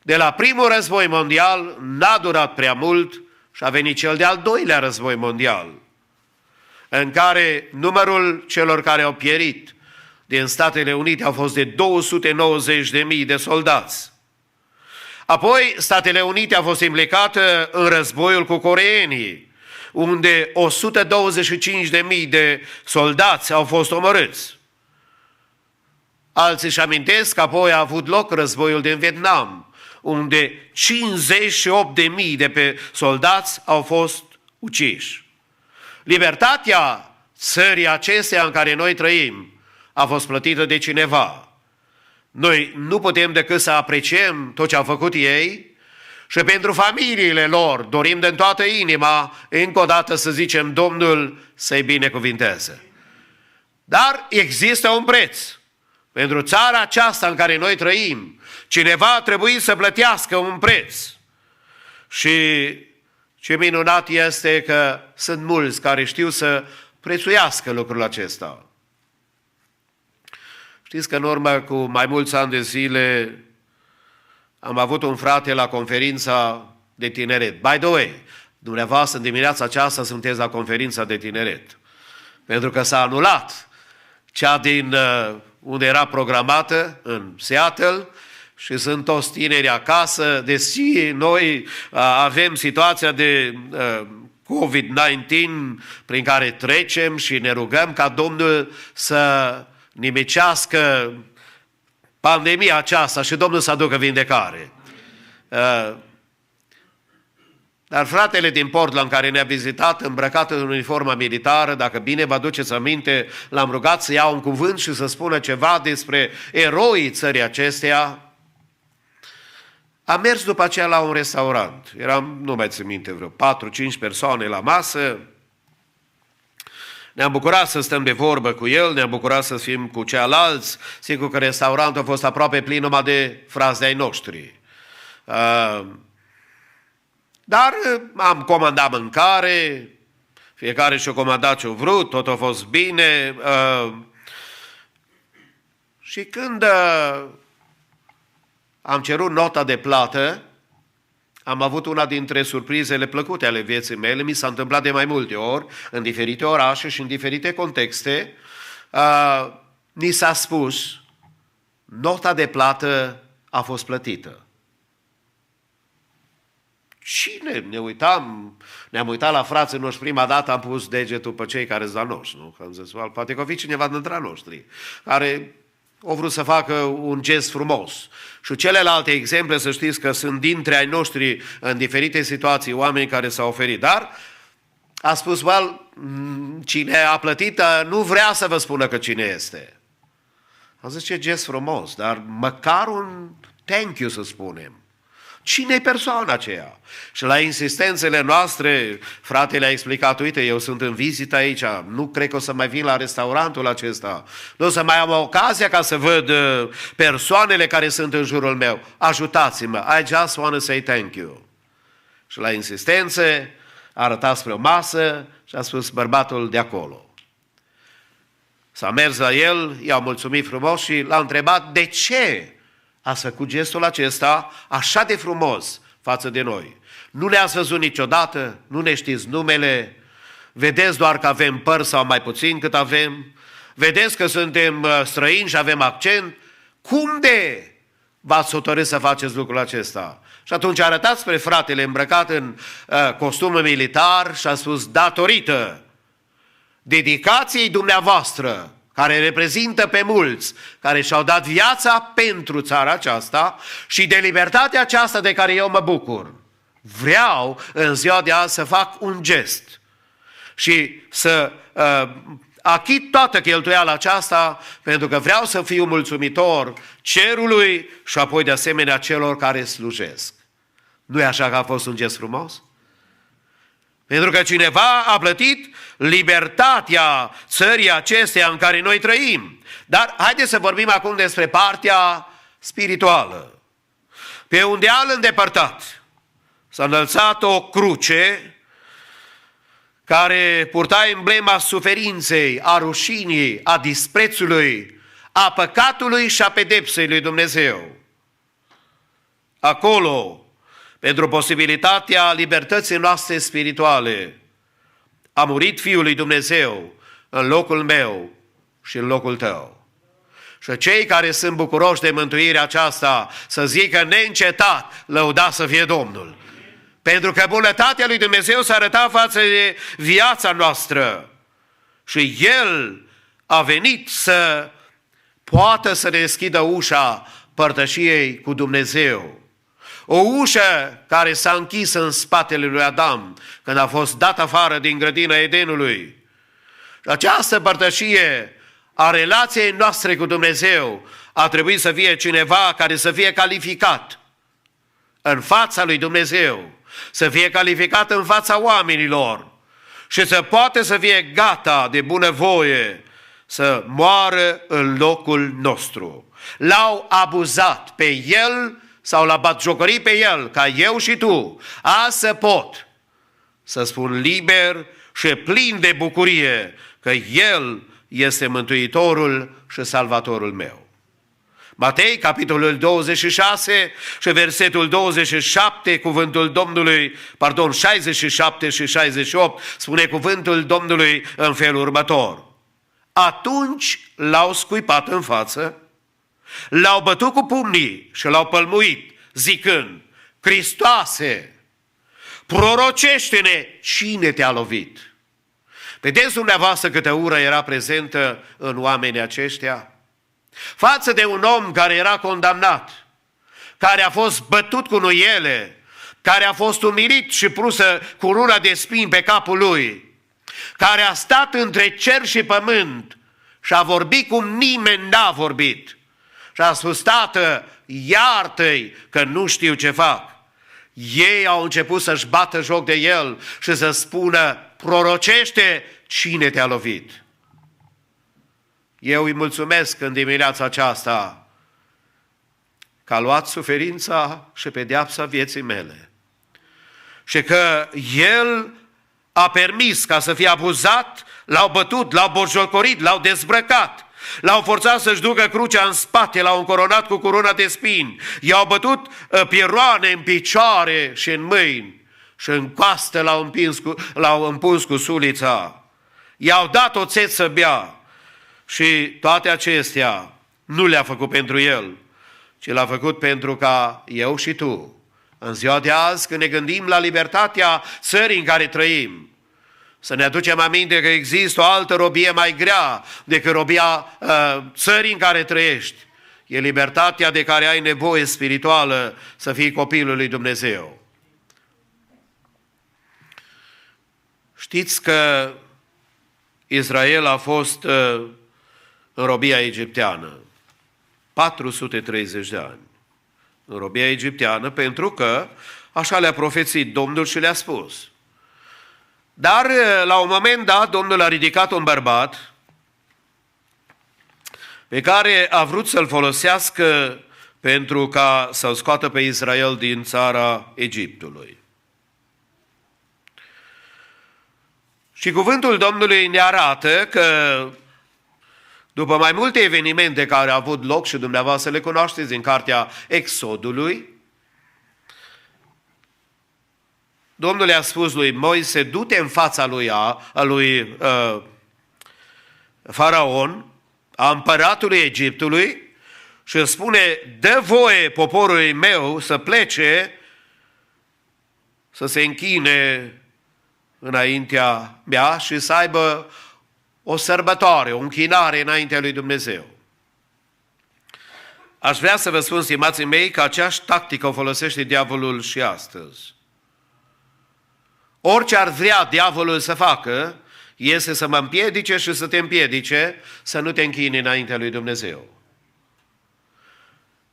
De la primul război mondial n-a durat prea mult și a venit cel de-al doilea război mondial, în care numărul celor care au pierit din Statele Unite au fost de 290.000 de soldați. Apoi Statele Unite au fost implicate în războiul cu coreenii, unde 125.000 de soldați au fost omorâți. Alții își amintesc că apoi a avut loc războiul din Vietnam, unde 58.000 de pe soldați au fost uciși. Libertatea țării acesteia în care noi trăim a fost plătită de cineva. Noi nu putem decât să apreciem tot ce au făcut ei și pentru familiile lor dorim din toată inima încă o dată să zicem Domnul să-i binecuvinteze. Dar există un preț. Pentru țara aceasta în care noi trăim, cineva a trebuit să plătească un preț. Și ce minunat este că sunt mulți care știu să prețuiască lucrul acesta. Știți că în urmă cu mai mulți ani de zile am avut un frate la conferința de tineret. By the way, dumneavoastră în dimineața aceasta sunteți la conferința de tineret. Pentru că s-a anulat cea din unde era programată, în Seattle, și sunt toți tineri acasă, deși noi avem situația de COVID-19 prin care trecem și ne rugăm ca Domnul să nimicească pandemia aceasta și Domnul să aducă vindecare. Dar fratele din Portland care ne-a vizitat îmbrăcat în uniforma militară, dacă bine vă aduceți aminte, l-am rugat să ia un cuvânt și să spună ceva despre eroii țării acesteia. Am mers după aceea la un restaurant. Eram, nu mai țin minte, vreo 4-5 persoane la masă. Ne-am bucurat să stăm de vorbă cu el, ne-am bucurat să fim cu ceilalți. Sigur că restaurantul a fost aproape plin numai de frați de-ai noștri. Dar am comandat mâncare, fiecare și-a comandat ce-a vrut, tot a fost bine. Și când am cerut nota de plată, am avut una dintre surprizele plăcute ale vieții mele. Mi s-a întâmplat de mai multe ori, în diferite orașe și în diferite contexte. Ni s-a spus, nota de plată a fost plătită. Cine? Ne-am uitat la frații noștri prima dată, am pus degetul pe cei care sunt la noștri, nu? Că am zis, poate că o fi cineva dintre noștri, care au vrut să facă un gest frumos. Și celelalte exemple, să știți că sunt dintre ai noștri în diferite situații, oameni care s-au oferit. Dar a spus, cine a plătit nu vrea să vă spună că cine este. Am zis, ce gest frumos, dar măcar un thank you să spunem. Cine e persoana aceea? Și la insistențele noastre, fratele a explicat, uite, eu sunt în vizită aici, nu cred că o să mai vin la restaurantul acesta, nu o să mai am ocazia ca să văd persoanele care sunt în jurul meu. Ajutați-mă, I just want to say thank you. Și la insistențe a arătat spre o masă și a spus bărbatul de acolo. S-a mers la el, i-a mulțumit frumos și l-a întrebat de ce ați făcut gestul acesta așa de frumos față de noi. Nu ne-ați văzut niciodată, nu ne știți numele, vedeți doar că avem păr sau mai puțin cât avem, vedeți că suntem străini și avem accent. Cum de v-ați hotărât să faceți lucrul acesta? Și atunci a arătat spre fratele îmbrăcat în costum militar și a spus, datorită dedicației dumneavoastră, care reprezintă pe mulți, care și-au dat viața pentru țara aceasta și de libertatea aceasta de care eu mă bucur. Vreau în ziua de azi să fac un gest și să achit toată cheltuiala aceasta pentru că vreau să fiu mulțumitor cerului și apoi de asemenea celor care slujesc. Nu e așa că a fost un gest frumos? Pentru că cineva a plătit libertatea țării acesteia în care noi trăim. Dar haideți să vorbim acum despre partea spirituală. Pe un deal îndepărtat s-a înălțat o cruce care purta emblema suferinței, a rușinii, a disprețului, a păcatului și a pedepsei lui Dumnezeu. Acolo, pentru posibilitatea libertății noastre spirituale, a murit Fiul lui Dumnezeu în locul meu și în locul tău. Și cei care sunt bucuroși de mântuirea aceasta să zică neîncetat, lăudat să fie Domnul. Pentru că bunătatea lui Dumnezeu s-a arătat față de viața noastră și El a venit să poată să deschidă ușa părtășiei cu Dumnezeu. O ușă care s-a închis în spatele lui Adam când a fost dat afară din grădina Edenului. Această părtășie a relației noastre cu Dumnezeu a trebuit să fie cineva care să fie calificat în fața lui Dumnezeu, să fie calificat în fața oamenilor și să poată să fie gata de bunăvoie să moară în locul nostru. L-au abuzat pe el sau l-a batjocorit pe el, ca eu și tu, azi să pot să spun liber și plin de bucurie că el este Mântuitorul și Salvatorul meu. Matei, capitolul 26 și versetul 27, cuvântul Domnului, 67 și 68, spune cuvântul Domnului în felul următor. Atunci l-au scuipat în față, l-au bătut cu pumnii și l-au pălmuit, zicând, Hristoase, prorocește-ne, cine te-a lovit? Vedeți dumneavoastră câtă ură era prezentă în oamenii aceștia? Față de un om care era condamnat, care a fost bătut cu nuiele, care a fost umilit și pusă coruna de spini pe capul lui, care a stat între cer și pământ și a vorbit cum nimeni n-a vorbit și a spus, Tată, iartă-i că nu știu ce fac. Ei au început să-și bată joc de el și să spună, prorocește, cine te-a lovit? Eu îi mulțumesc în dimineața aceasta că a luat suferința și pedeapsa vieții mele și că el a permis ca să fie abuzat, l-au bătut, l-au borjocorit, l-au dezbrăcat, l-au forțat să-și ducă crucea în spate, l-au încoronat cu corona de spini, i-au bătut pieroane în picioare și în mâini și în coastă l-au împuns cu sulița, i-au dat oțet să bea și toate acestea nu le-a făcut pentru el, ci l-a făcut pentru ca eu și tu, în ziua de azi, când ne gândim la libertatea țării în care trăim, să ne aducem aminte că există o altă robie mai grea decât robia țării în care trăiești. E libertatea de care ai nevoie spirituală să fii copilul lui Dumnezeu. Știți că Israel a fost în robia egipteană 430 de ani. În robia egipteană pentru că așa le-a profețit Domnul și le-a spus. Dar la un moment dat Domnul a ridicat un bărbat pe care a vrut să-l folosească pentru ca să-l scoată pe Israel din țara Egiptului. Și cuvântul Domnului ne arată că după mai multe evenimente care au avut loc și dumneavoastră le cunoașteți din cartea Exodului, Domnul i-a spus lui Moise, du-te în fața lui Faraon, a împăratului Egiptului, și îți spune, dă voie poporului meu să plece, să se închine înaintea mea și să aibă o sărbătoare, o închinare înaintea lui Dumnezeu. Aș vrea să vă spun, stimații mei, că aceeași tactică o folosește diavolul și astăzi. Orice ar vrea diavolul să facă, este să mă împiedice și să te împiedice să nu te închini înaintea lui Dumnezeu.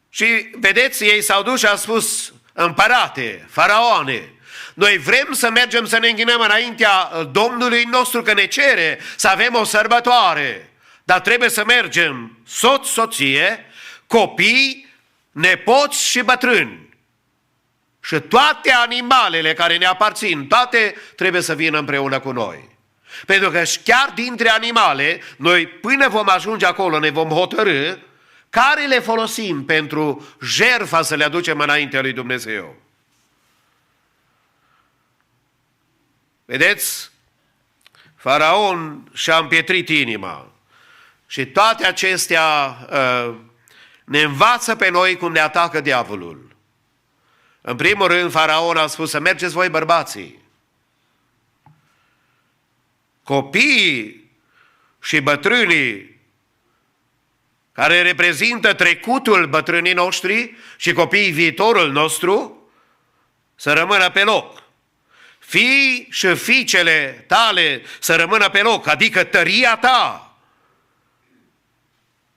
Și vedeți, ei s-au dus și au spus, împărate, faraone, noi vrem să mergem să ne închinăm înaintea Domnului nostru că ne cere să avem o sărbătoare, dar trebuie să mergem soț, soție, copii, nepoți și bătrâni. Și toate animalele care ne aparțin, toate trebuie să vină împreună cu noi. Pentru că chiar dintre animale, noi până vom ajunge acolo ne vom hotărî care le folosim pentru jertfa să le aducem înaintea lui Dumnezeu. Vedeți? Faraon și-a împietrit inima și toate acestea ne învață pe noi cum ne atacă diavolul. În primul rând, Faraon a spus să mergeți voi bărbații. Copiii și bătrânii care reprezintă trecutul bătrânii noștri și copiii viitorul nostru, să rămână pe loc. Fii și fiicele tale să rămână pe loc, adică tăria ta.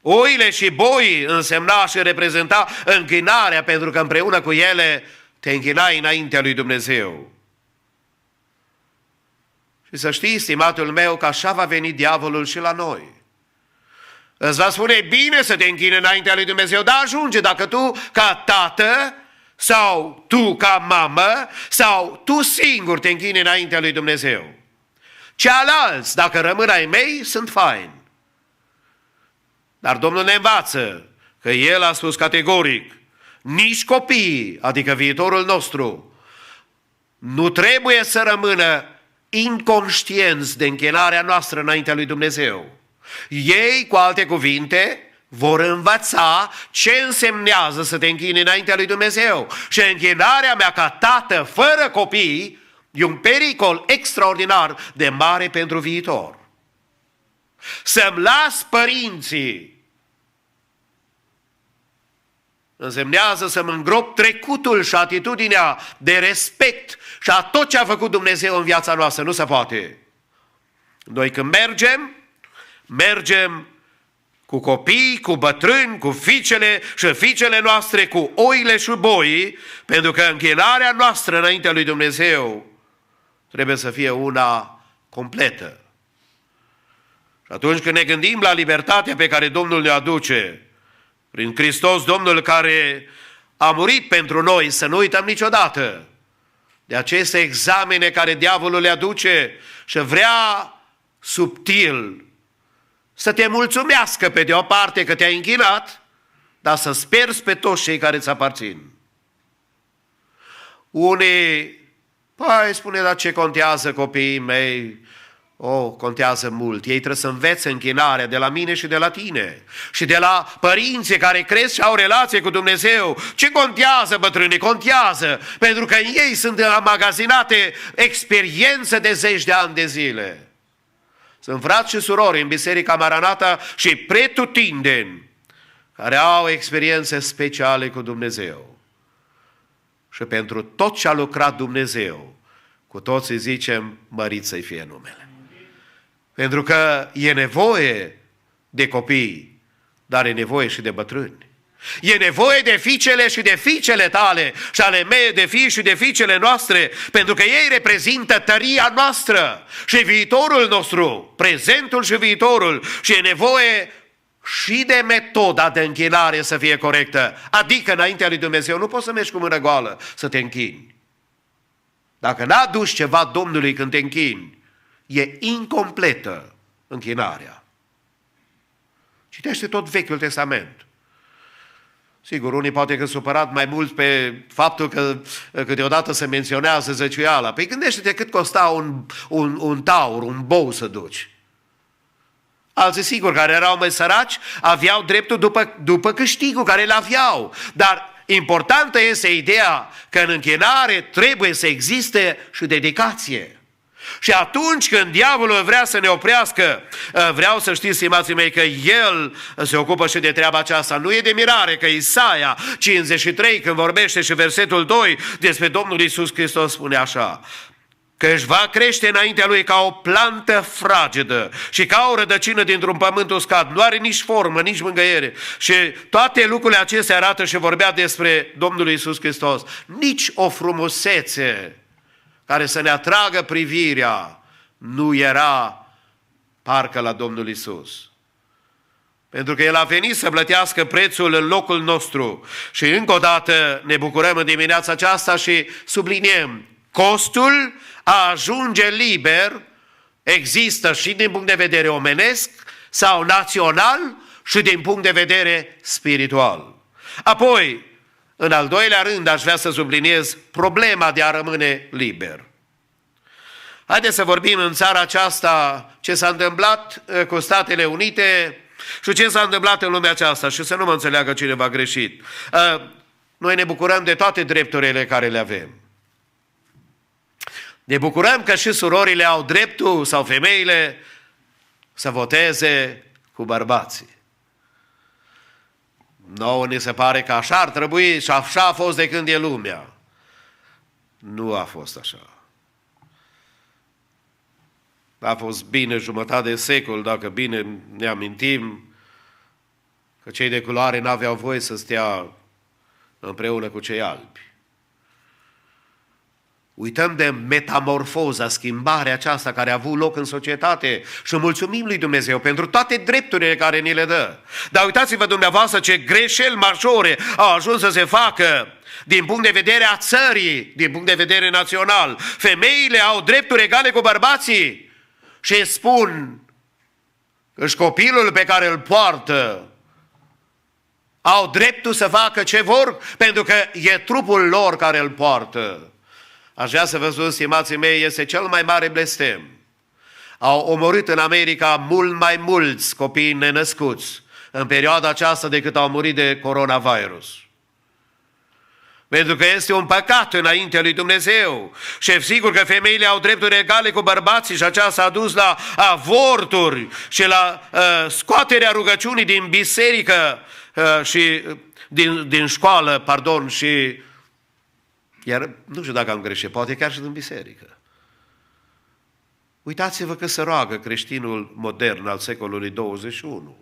Oile și boii însemna și reprezenta închinarea, pentru că împreună cu ele te închinai înaintea lui Dumnezeu. Și să știi, stimatul meu, că așa va veni diavolul și la noi. Îți va spune, bine să te închini înaintea lui Dumnezeu, dar ajunge dacă tu ca tată sau tu ca mamă sau tu singur te închini înaintea lui Dumnezeu. Cealalți, dacă rămân ai mei, sunt faini. Dar Domnul ne învață că El a spus categoric, nici copiii, adică viitorul nostru, nu trebuie să rămână inconștienți de închinarea noastră înaintea lui Dumnezeu. Ei, cu alte cuvinte, vor învăța ce însemnează să te închini înaintea lui Dumnezeu. Și închinarea mea ca tată fără copii e un pericol extraordinar de mare pentru viitor. Să-mi las părinții însemnează să-mi îngrop trecutul și atitudinea de respect și a tot ce a făcut Dumnezeu în viața noastră. Nu se poate. Noi când mergem cu copii, cu bătrâni, cu fiicele și fiicele noastre, cu oile și boii, pentru că închinarea noastră înaintea lui Dumnezeu trebuie să fie una completă. Și atunci când ne gândim la libertatea pe care Domnul ne aduce, prin Hristos Domnul care a murit pentru noi, să nu uităm niciodată de aceste examene care diavolul le aduce și vrea subtil să te mulțumească pe de o parte că te-ai închinat, dar să sperzi pe toți cei care îți aparțin. Unii, spune, dar ce contează copiii mei? Contează mult. Ei trebuie să învețe închinarea de la mine și de la tine. Și de la părinții care cresc și au relație cu Dumnezeu. Ce contează, bătrâni? Contează. Pentru că în ei sunt amagazinate experiențe de zeci de ani de zile. Sunt frați și surori în Biserica Maranata și pretutindeni care au experiențe speciale cu Dumnezeu. Și pentru tot ce a lucrat Dumnezeu, cu toții zicem, mărit să-i fie numele. Pentru că e nevoie de copii, dar e nevoie și de bătrâni. E nevoie de fiicele și de fiicele tale și ale mele, de fii și de fiicele noastre, pentru că ei reprezintă tăria noastră și viitorul nostru, prezentul și viitorul. Și e nevoie și de metoda de închinare să fie corectă. Adică înaintea lui Dumnezeu nu poți să mergi cu mână goală să te închini. Dacă n-aduci ceva Domnului când te închini, e incompletă închinarea. Citește tot Vechiul Testament. Sigur, unii poate că supărat mai mult pe faptul că câteodată se menționează zăciuiala. Păi gândește-te cât costa un taur, un bou să duci. Alții, sigur, care erau mai săraci, aveau dreptul după câștigul care l-aveau. Dar importantă este ideea că în închinare trebuie să existe și dedicație. Și atunci când diavolul vrea să ne oprească, vreau să știți, stimații mei, că el se ocupă și de treaba aceasta. Nu e de mirare că Isaia 53, când vorbește și versetul 2 despre Domnul Iisus Hristos, spune așa: că își va crește înaintea lui ca o plantă fragedă și ca o rădăcină dintr-un pământ uscat. Nu are nici formă, nici mângâiere. Și toate lucrurile acestea arată și vorbea despre Domnul Iisus Hristos. Nici o frumusețe care să ne atragă privirea nu era parcă la Domnul Iisus. Pentru că El a venit să plătească prețul în locul nostru. Și încă o dată ne bucurăm în dimineața aceasta și subliniem: costul a ajunge liber există și din punct de vedere omenesc sau național și din punct de vedere spiritual. Apoi, în al doilea rând, aș vrea să subliniez problema de a rămâne liber. Haideți să vorbim în țara aceasta ce s-a întâmplat cu Statele Unite și ce s-a întâmplat în lumea aceasta, și să nu mă înțeleagă cineva greșit. Noi ne bucurăm de toate drepturile care le avem. Ne bucurăm că și surorile au dreptul, sau femeile, să voteze cu bărbații. Nouă ni se pare că așa ar trebui și așa a fost de când e lumea. Nu a fost așa. A fost bine jumătate de secol, dacă bine ne amintim, că cei de culoare n-aveau voie să stea împreună cu cei albi. Uităm de metamorfoza, schimbarea aceasta care a avut loc în societate și mulțumim lui Dumnezeu pentru toate drepturile care ni le dă. Dar uitați-vă dumneavoastră ce greșeli majore au ajuns să se facă din punct de vedere a țării, din punct de vedere național. Femeile au drepturi egale cu bărbații și spun că și copilul pe care îl poartă au dreptul să facă ce vor pentru că e trupul lor care îl poartă. Aș vrea să vă spun, stimații mei, este cel mai mare blestem. Au omorât în America mult mai mulți copii nenăscuți în perioada aceasta decât au murit de coronavirus. Pentru că este un păcat înaintea lui Dumnezeu. Și sigur că femeile au drepturi egale cu bărbații și aceasta a dus la avorturi și la scoaterea rugăciunii din biserică și din școală, pardon, și iar nu știu dacă am greșit, poate chiar și din biserică. Uitați-vă că se roagă creștinul modern al secolului 21.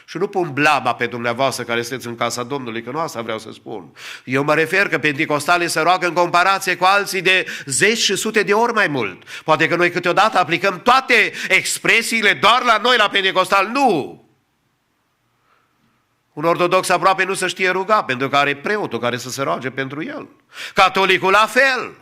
Și nu pun blama pe dumneavoastră care sunteți în casa Domnului, că nu asta vreau să spun. Eu mă refer că penticostalii se roagă în comparație cu alții de 10 și sute de ori mai mult. Poate că noi câteodată aplicăm toate expresiile doar la noi, la penticostal. Nu! Un ortodox aproape nu se știe ruga, pentru că are preotul care să se roage pentru el. Catolicul la fel.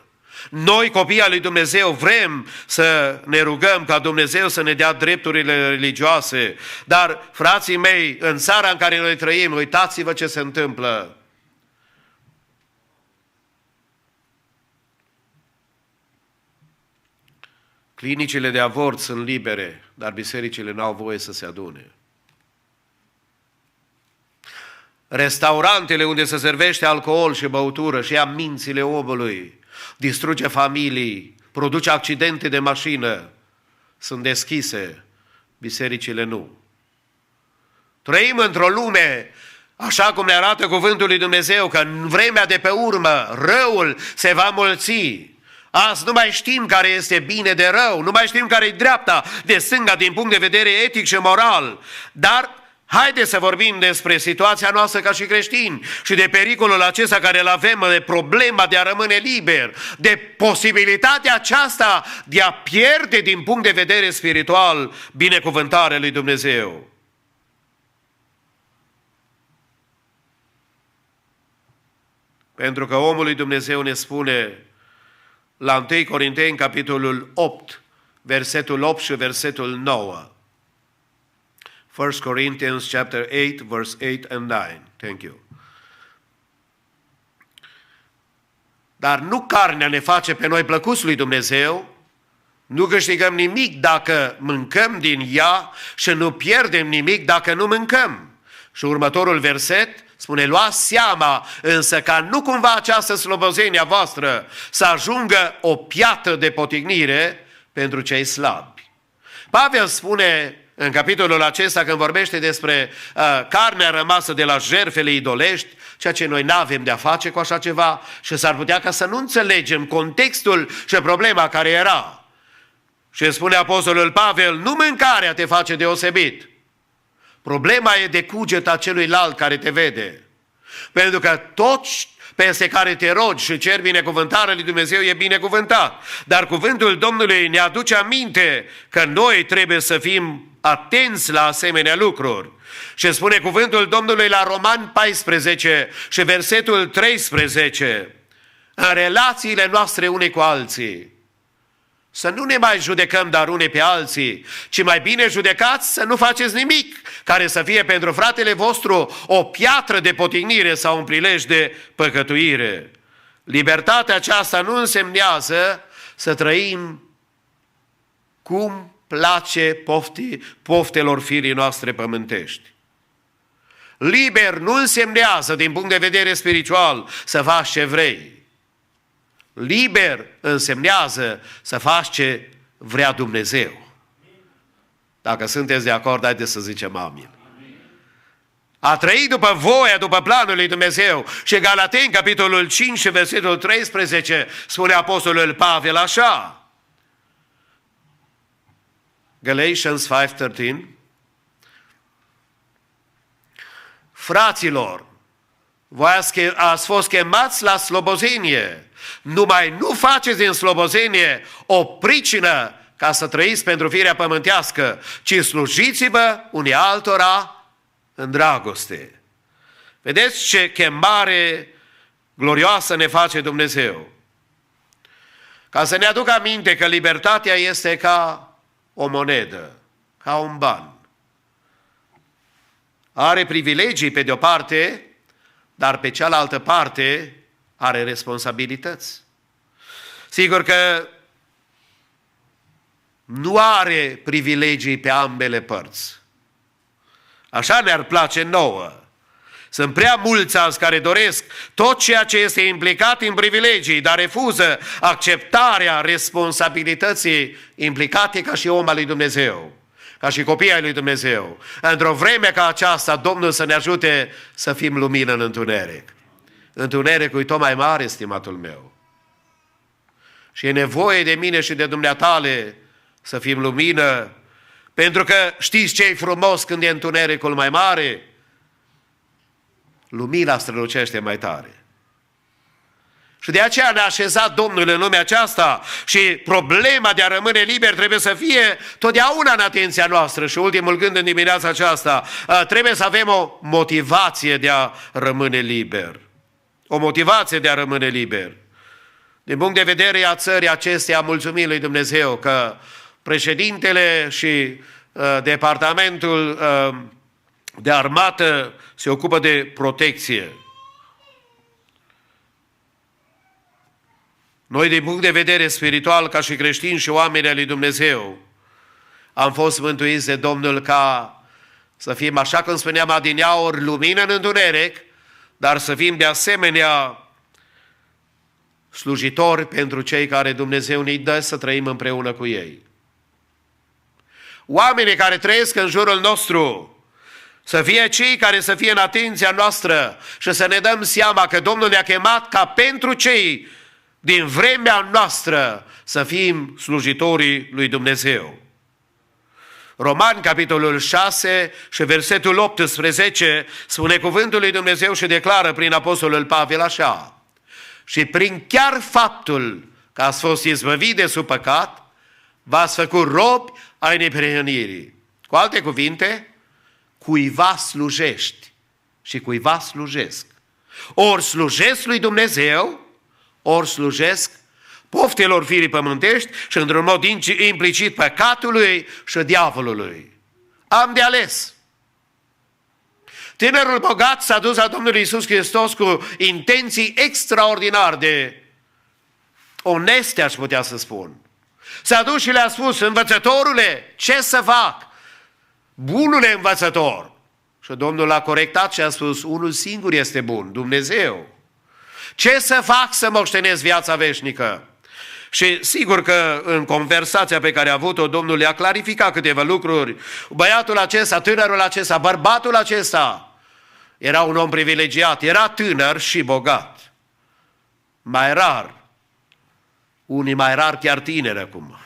Noi, copiii al lui Dumnezeu, vrem să ne rugăm ca Dumnezeu să ne dea drepturile religioase. Dar, frații mei, în țara în care noi trăim, uitați-vă ce se întâmplă. Clinicile de avort sunt libere, dar bisericile n-au voie să se adune. Restaurantele unde se servește alcool și băutură și ia mințile omului, distruge familii, produce accidente de mașină, sunt deschise, bisericile nu. Trăim într-o lume, așa cum ne arată cuvântul lui Dumnezeu, că în vremea de pe urmă răul se va mulți. Azi nu mai știm care este bine de rău, nu mai știm care e dreapta de stânga din punct de vedere etic și moral, dar haideți să vorbim despre situația noastră ca și creștini și de pericolul acesta care îl avem, de problema de a rămâne liber, de posibilitatea aceasta de a pierde din punct de vedere spiritual binecuvântarea lui Dumnezeu. Pentru că omul lui Dumnezeu ne spune la 1 Corinteni, capitolul 8, versetul 8 și versetul 9. 1 Corinthians chapter 8, verse 8 and 9. Thank you. Dar nu carnea ne face pe noi plăcuți lui Dumnezeu, nu câștigăm nimic dacă mâncăm din ea și nu pierdem nimic dacă nu mâncăm. Și următorul verset spune, luați seama însă ca nu cumva această slobozenie a voastră să ajungă o piatră de potignire pentru cei slabi. Pavel spune în capitolul acesta, când vorbește despre carnea rămasă de la jertfele idolești, ceea ce noi n-avem de-a face cu așa ceva și s-ar putea ca să nu înțelegem contextul și problema care era. Și spune apostolul Pavel, nu mâncarea te face deosebit. Problema e de cugeta celuilalt care te vede. Pentru că toți peste care te rogi și ceri binecuvântarea lui Dumnezeu e binecuvântat. Dar cuvântul Domnului ne aduce aminte că noi trebuie să fim atenți la asemenea lucruri. Și spune cuvântul Domnului la Romani 14 și versetul 13, în relațiile noastre unii cu alții, să nu ne mai judecăm dar unii pe alții, ci mai bine judecați să nu faceți nimic care să fie pentru fratele vostru o piatră de potignire sau un prilej de păcătuire. Libertatea aceasta nu însemnează să trăim cum place poftelor firii noastre pământești. Liber nu însemnează din punct de vedere spiritual să faci ce vrei. Liber însemnează să faci ce vrea Dumnezeu. Dacă sunteți de acord, haideți să zicem amin. A trăi după voia, după planul lui Dumnezeu. Și Galateni, capitolul 5 și versetul 13, spune apostolul Pavel așa. Galatians 5:13. Fraților, voi ați fost chemați la slobozenie. Numai nu faceți din slobozenie o pricină ca să trăiți pentru firea pământească, ci slujiți-vă unii altora în dragoste. Vedeți ce chemare glorioasă ne face Dumnezeu. Ca să ne aduc aminte că libertatea este ca o monedă, ca un ban. Are privilegii pe de-o parte, dar pe cealaltă parte are responsabilități. Sigur că nu are privilegii pe ambele părți. Așa ne-ar place nouă. Sunt prea mulți azi care doresc tot ceea ce este implicat în privilegii, dar refuză acceptarea responsabilității implicate ca și om al lui Dumnezeu, ca și copii ai lui Dumnezeu. Într-o vreme ca aceasta, Domnul să ne ajute să fim lumină în întuneric. Întunericul e tot mai mare, estimatul meu. Și e nevoie de mine și de dumneatale să fim lumină, pentru că știți ce e frumos când e întunericul mai mare? Lumina strălucește mai tare. Și de aceea ne-a așezat Domnul în lumea aceasta și problema de a rămâne liber trebuie să fie totdeauna în atenția noastră. Și ultimul gând în dimineața aceasta, trebuie să avem o motivație de a rămâne liber. O motivație de a rămâne liber. Din punct de vedere a țării acesteia, mulțumim lui Dumnezeu că președintele și departamentul de armată se ocupă de protecție. Noi, din punct de vedere spiritual, ca și creștini și oameni ai lui Dumnezeu, am fost mântuiți de Domnul ca să fim, așa cum spuneam adineauri, lumină în întuneric, dar să fim de asemenea slujitori pentru cei care Dumnezeu ne dă să trăim împreună cu ei. Oamenii care trăiesc în jurul nostru să fie cei care să fie în atenția noastră și să ne dăm seama că Domnul ne-a chemat ca pentru cei din vremea noastră să fim slujitorii lui Dumnezeu. Romani, capitolul 6 și versetul 18, spune cuvântul lui Dumnezeu și declară prin apostolul Pavel așa: și prin chiar faptul că ați fost izbăvit de sub păcat, v-ați făcut robi ai neprihănirii. Cu alte cuvinte, cuiva slujești și cuiva slujesc. Ori slujesc lui Dumnezeu, ori slujesc poftelor firii pământești și într-un mod implicit păcatului și diavolului. Am de ales. Tânărul bogat s-a dus la Domnul Iisus Hristos cu intenții extraordinar de oneste, aș putea să spun. S-a dus și le-a spus: învățătorule, ce să fac? Bunule învățător. Și Domnul l-a corectat și a spus: unul singur este bun, Dumnezeu. Ce să fac să moștenesc viața veșnică? Și sigur că în conversația pe care a avut-o, Domnul le-a clarificat câteva lucruri. Băiatul acesta, tânărul acesta, bărbatul acesta era un om privilegiat, era tânăr și bogat. Mai rar, unii mai rar chiar tineri acum.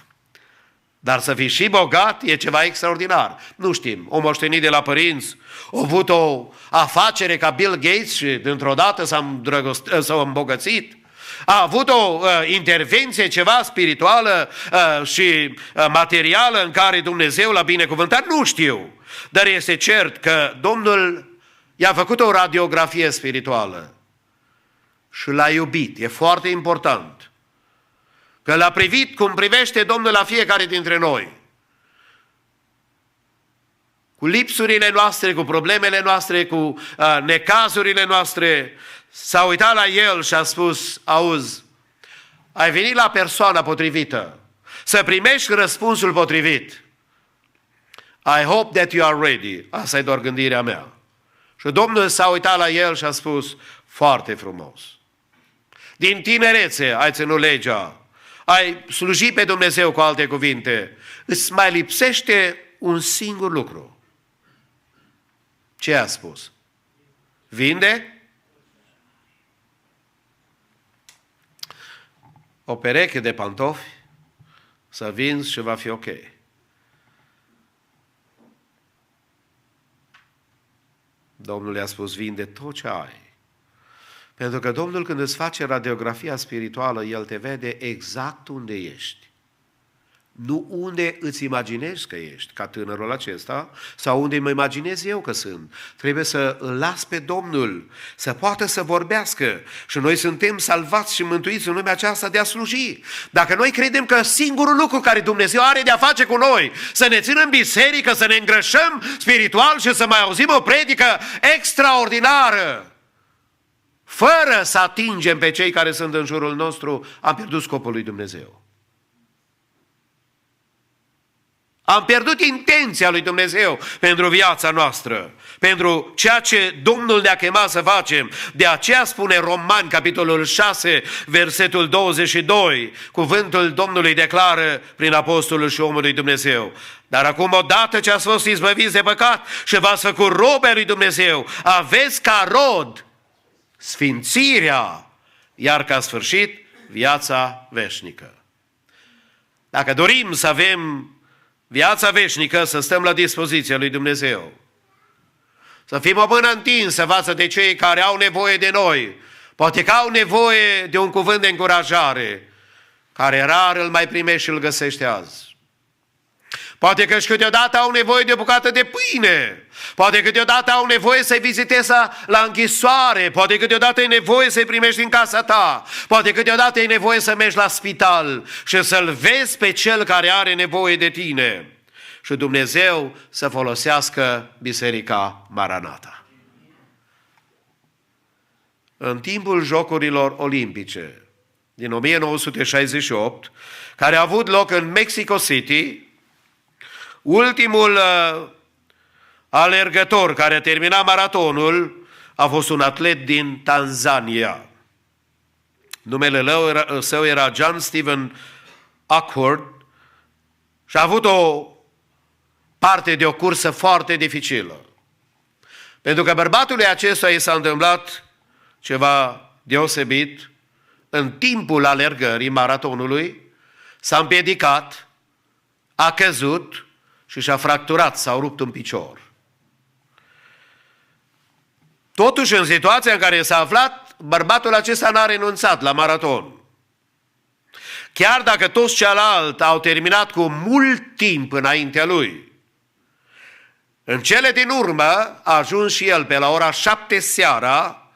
Dar să fii și bogat e ceva extraordinar. Nu știm, o moștenit de la părinți, a avut o afacere ca Bill Gates și dintr-o dată s-a îmbogățit. A avut o intervenție ceva spirituală și materială în care Dumnezeu l-a binecuvântat, nu știu. Dar este cert că Domnul i-a făcut o radiografie spirituală și l-a iubit. E foarte important. Că l-a privit cum privește Domnul la fiecare dintre noi. Cu lipsurile noastre, cu problemele noastre, cu necazurile noastre, s-a uitat la el și a spus: auzi, ai venit la persoana potrivită, să primești răspunsul potrivit. I hope that you are ready. Asta e doar gândirea mea. Și Domnul s-a uitat la el și a spus: foarte frumos. Din tinerețe ai ținut legea, ai slujit pe Dumnezeu, cu alte cuvinte. Îți mai lipsește un singur lucru. Ce a spus? Vinde o pereche de pantofi, să vinzi și va fi ok. Domnul i-a spus, vinde tot ce ai. Pentru că Domnul, când îți face radiografia spirituală, El te vede exact unde ești. Nu unde îți imaginezi că ești, ca tânărul acesta, sau unde mă imaginez eu că sunt. Trebuie să îl las pe Domnul, să poată să vorbească. Și noi suntem salvați și mântuiți în lumea aceasta de a sluji. Dacă noi credem că singurul lucru care Dumnezeu are de a face cu noi, să ne ținem în biserică, să ne îngrășăm spiritual și să mai auzim o predică extraordinară, fără să atingem pe cei care sunt în jurul nostru, am pierdut scopul lui Dumnezeu. Am pierdut intenția lui Dumnezeu pentru viața noastră, pentru ceea ce Domnul ne-a chemat să facem. De aceea spune Romani, capitolul 6, versetul 22, cuvântul Domnului declară prin apostolul și omul lui Dumnezeu. Dar acum, odată ce ați fost izbăviți de păcat și v-ați făcut robe al lui Dumnezeu, aveți ca rod sfințirea, iar ca sfârșit viața veșnică. Dacă dorim să avem viața veșnică, să stăm la dispoziția lui Dumnezeu, să fim o mână întinsă față de cei care au nevoie de noi, poate că au nevoie de un cuvânt de încurajare, care rar îl mai primești și îl găsești azi. Poate că și câteodată au nevoie de o bucată de pâine, poate câteodată au nevoie să-i vizitezi la închisoare, poate câteodată e nevoie să-i primești în casa ta, poate câteodată e nevoie să mergi la spital și să-l vezi pe cel care are nevoie de tine. Și Dumnezeu să folosească Biserica Maranata. În timpul Jocurilor Olimpice din 1968, care a avut loc în Mexico City, ultimul alergător care a terminat maratonul a fost un atlet din Tanzania. Numele său era John Stephen Ackford și a avut o parte de o cursă foarte dificilă. Pentru că bărbatului acesta i s-a întâmplat ceva deosebit. În timpul alergării maratonului s-a împiedicat, a căzut și și-a fracturat, s-a rupt un picior. Totuși, în situația în care s-a aflat, bărbatul acesta n-a renunțat la maraton. Chiar dacă toți ceilalți au terminat cu mult timp înaintea lui, în cele din urmă a ajuns și el pe la ora 7 seara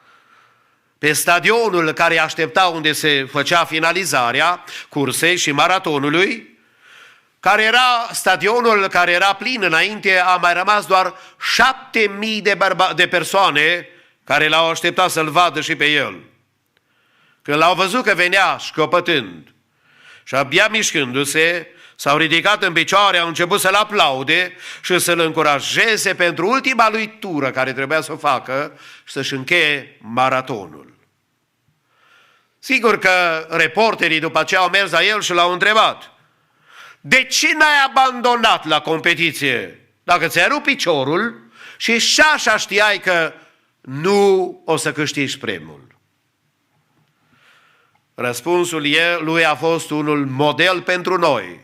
pe stadionul care aștepta unde se făcea finalizarea cursei și maratonului, care era stadionul care era plin înainte, a mai rămas doar 7.000 de persoane care l-au așteptat să-l vadă și pe el. Când l-au văzut că venea școpătând și abia mișcându-se, s-au ridicat în picioare, au început să-l aplaude și să-l încurajeze pentru ultima lui tură care trebuia să o facă și să-și încheie maratonul. Sigur că reporterii după aceea au mers la el și l-au întrebat: de ce n-ai abandonat la competiție dacă ți-ai rupt piciorul și așa știai că nu o să câștigi premiul? Răspunsul lui a fost unul model pentru noi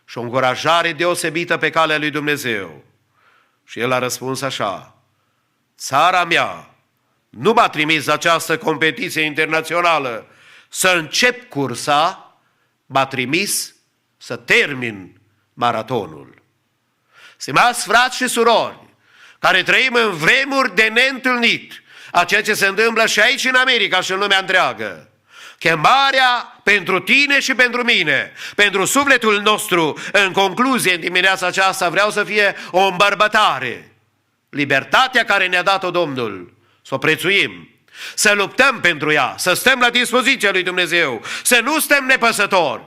și o încurajare deosebită pe calea lui Dumnezeu. Și el a răspuns așa: țara mea nu m-a trimis la această competiție internațională să încep cursa, m-a trimis să termin maratonul. Stimați frați și surori, care trăim în vremuri de neîntâlnit, a ceea ce se întâmplă și aici în America și în lumea întreagă, chemarea pentru tine și pentru mine, pentru sufletul nostru, în concluzie, în dimineața aceasta vreau să fie o îmbărbătare. Libertatea care ne-a dat-o Domnul, să o prețuim, să luptăm pentru ea, să stăm la dispoziția lui Dumnezeu, să nu stăm nepăsători,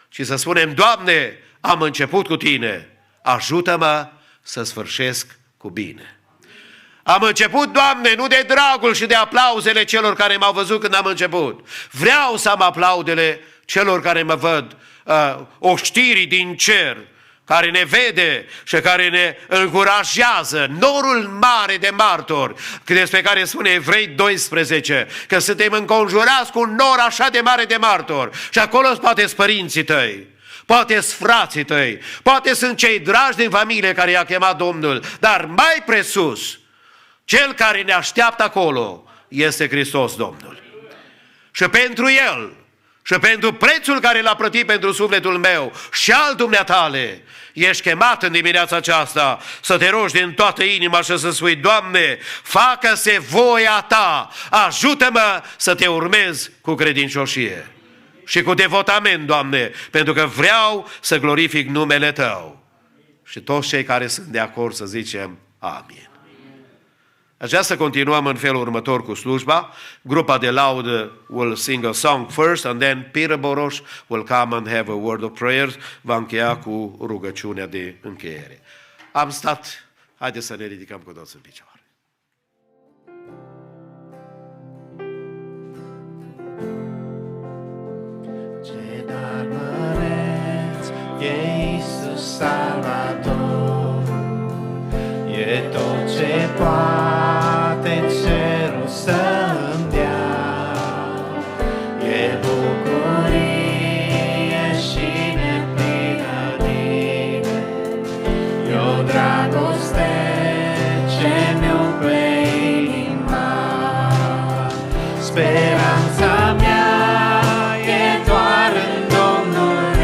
ci să spunem: Doamne, am început cu tine, ajută-mă să sfârșesc cu bine. Am început, Doamne, nu de dragul și de aplauzele celor care m-au văzut când am început. Vreau să am aplaudele celor care mă văd, oștirii din cer, care ne vede și care ne încurajează, norul mare de martori, despre care spune Evrei 12, că suntem înconjurați cu un nor așa de mare de martori. Și acolo poate sunt părinții tăi, poate sunt frații tăi, poate sunt cei dragi din familie care i-a chemat Domnul, dar mai presus, cel care ne așteaptă acolo este Hristos Domnul. Și pentru El, și pentru prețul care l-a plătit pentru sufletul meu și al dumneatale, ești chemat în dimineața aceasta să te rogi din toată inima și să spui: Doamne, facă-se voia Ta, ajută-mă să Te urmez cu credincioșie și cu devotament, Doamne, pentru că vreau să glorific numele Tău. Și toți cei care sunt de acord să zicem amin. Aș vrea să continuăm în felul următor cu slujba. Grupa de laudă will sing a song first and then Peter Boroș will come and have a word of prayer. Va încheia cu rugăciunea de încheiere. Am stat, haideți să ne ridicăm cu toți în picioare. Ce dar măreț e Iisus Salvator, e tot ce poate cerul să-mi dea, e bucurie și neplinănire, e o dragoste ce mi-umple inima. Speranța mea e doar în Domnul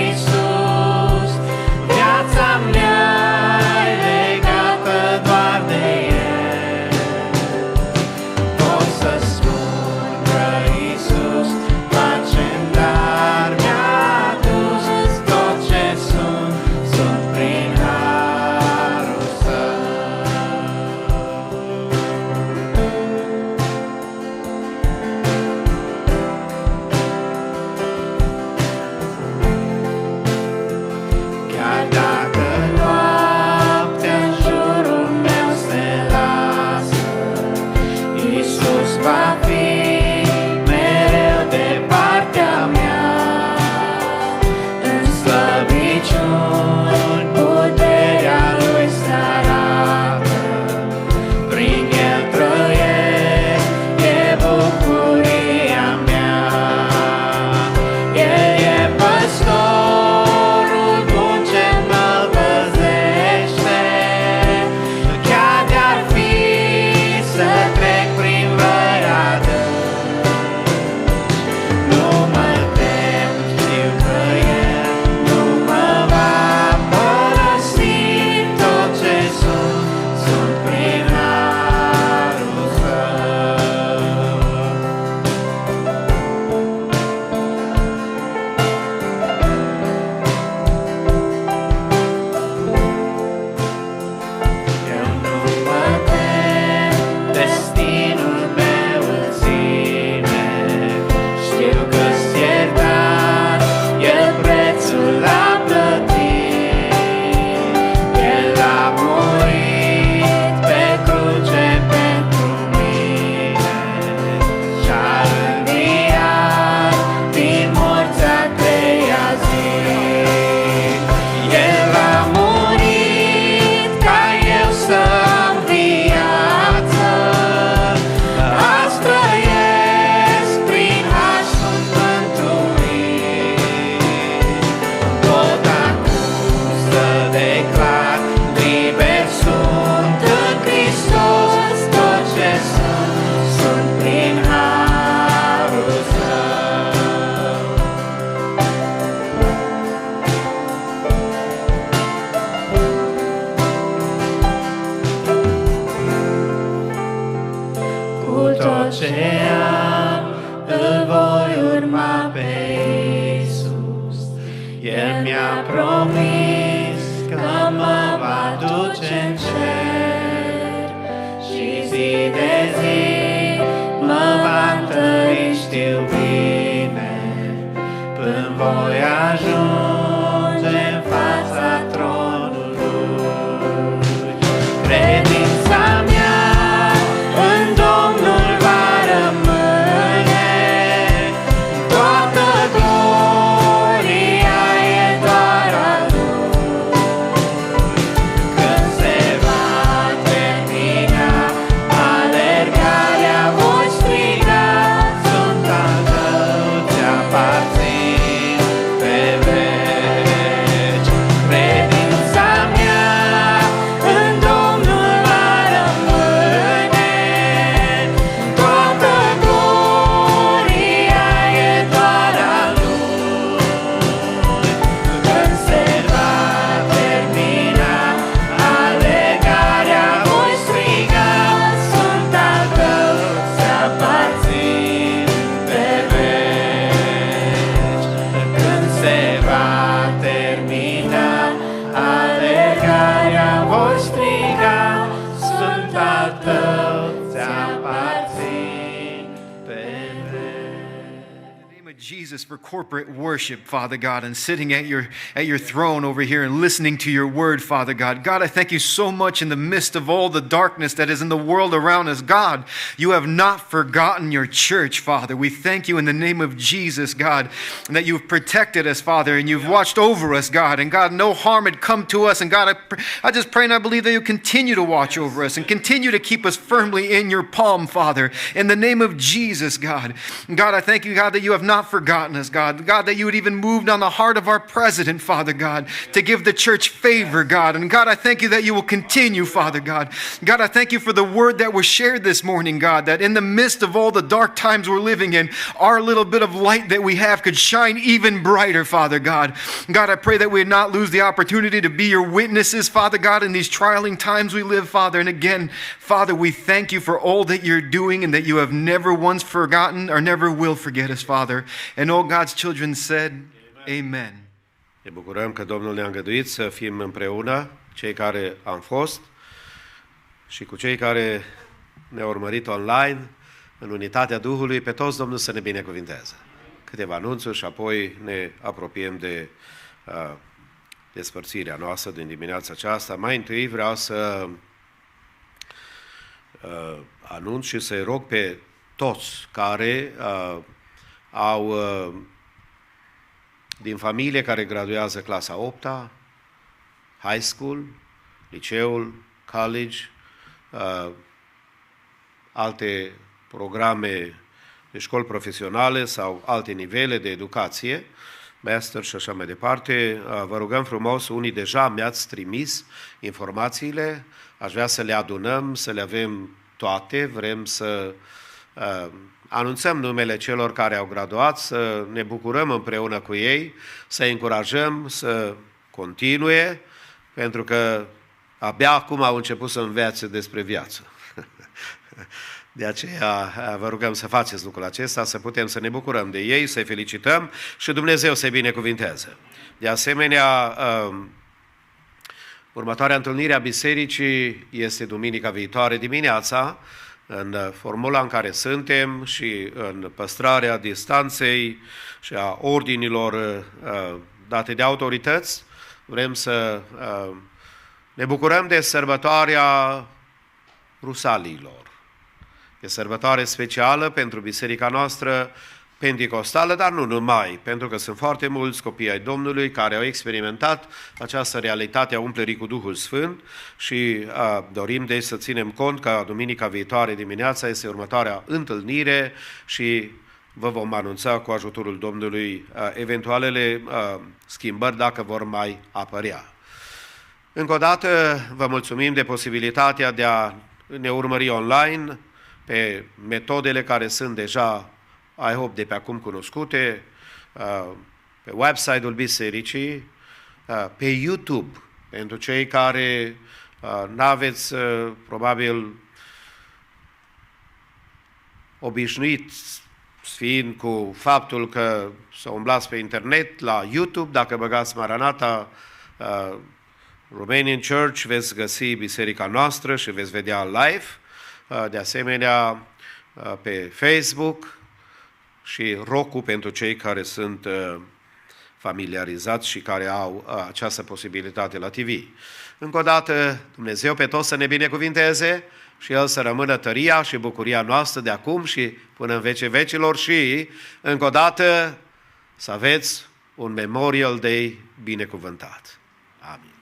Iisus, viața mea El mi-a promis că mă va duce în cer și zi de zi mă va întări, știu bine, până voi ajunge în fața tronului. Credința mea în Domnul va rămâne, toată gloria e doar a Lui. Jesus, for corporate worship, Father God, and sitting at your throne over here and listening to your word, Father God. God, I thank you so much in the midst of all the darkness that is in the world around us. God, you have not forgotten your church, Father. We thank you in the name of Jesus, God, that you've protected us, Father, and you've watched over us, God. And God, no harm had come to us. And God, I just pray and I believe that you continue to watch over us and continue to keep us firmly in your palm, Father, in the name of Jesus, God. God, I thank you, God, that you have not forgotten us, God. God, that you had even moved on the heart of our president, Father God, to give the church favor, God. And God, I thank you that you will continue, Father God. God, I thank you for the word that was shared this morning, God, that in the midst of all the dark times we're living in, our little bit of light that we have could shine even brighter, Father God. God, I pray that we would not lose the opportunity to be your witnesses, Father God, in these trialing times we live, Father. And again, Father, we thank you for all that you're doing and that you have never once forgotten or never will forget us, Father. And all God's children said, Amen. Ne bucurăm că Domnul ne-a îngăduit să fim împreună, cei care am fost și cu cei care ne-au urmărit online, în unitatea Duhului, pe toți Domnul să ne binecuvinteze. Câteva anunțuri și apoi ne apropiem de despărțirea noastră din dimineața aceasta. Mai întâi vreau să anunț și să-i rog pe toți care au din familie care graduează clasa 8-a, high school, liceul, college, alte programe de școli profesionale sau alte nivele de educație, master și așa mai departe. Vă rugăm frumos, unii deja mi-ați trimis informațiile, aș vrea să le adunăm, să le avem toate, vrem să anunțăm numele celor care au graduat, să ne bucurăm împreună cu ei, să încurajăm să continue, pentru că abia acum au început să învețe despre viață. De aceea vă rugăm să faceți lucrul acesta, să putem să ne bucurăm de ei, să-i felicităm și Dumnezeu să-i binecuvinteze. De asemenea, următoarea întâlnire a bisericii este duminica viitoare dimineața, în formula în care suntem și în păstrarea distanței și a ordinilor date de autorități. Vrem să ne bucurăm de sărbătoarea Rusalilor. E sărbătoare specială pentru biserica noastră penticostală, dar nu numai, pentru că sunt foarte mulți copii ai Domnului care au experimentat această realitate a umplerii cu Duhul Sfânt și dorim deci să ținem cont că duminica viitoare dimineața este următoarea întâlnire și vă vom anunța cu ajutorul Domnului eventualele schimbări dacă vor mai apărea. Încă o dată vă mulțumim de posibilitatea de a ne urmări online pe metodele care sunt deja, I hope, de pe acum cunoscute, pe website-ul bisericii, pe YouTube, pentru cei care n-aveți probabil obișnuit fiind cu faptul că să umblați pe internet la YouTube, dacă băgați Maranata Romanian Church, veți găsi biserica noastră și veți vedea live. De asemenea, pe Facebook și Roku pentru cei care sunt familiarizați și care au această posibilitate la TV. Încă o dată, Dumnezeu pe toți să ne binecuvinteze și El să rămână tăria și bucuria noastră de acum și până în vecii vecilor și, încă o dată, să aveți un Memorial Day binecuvântat. Amin.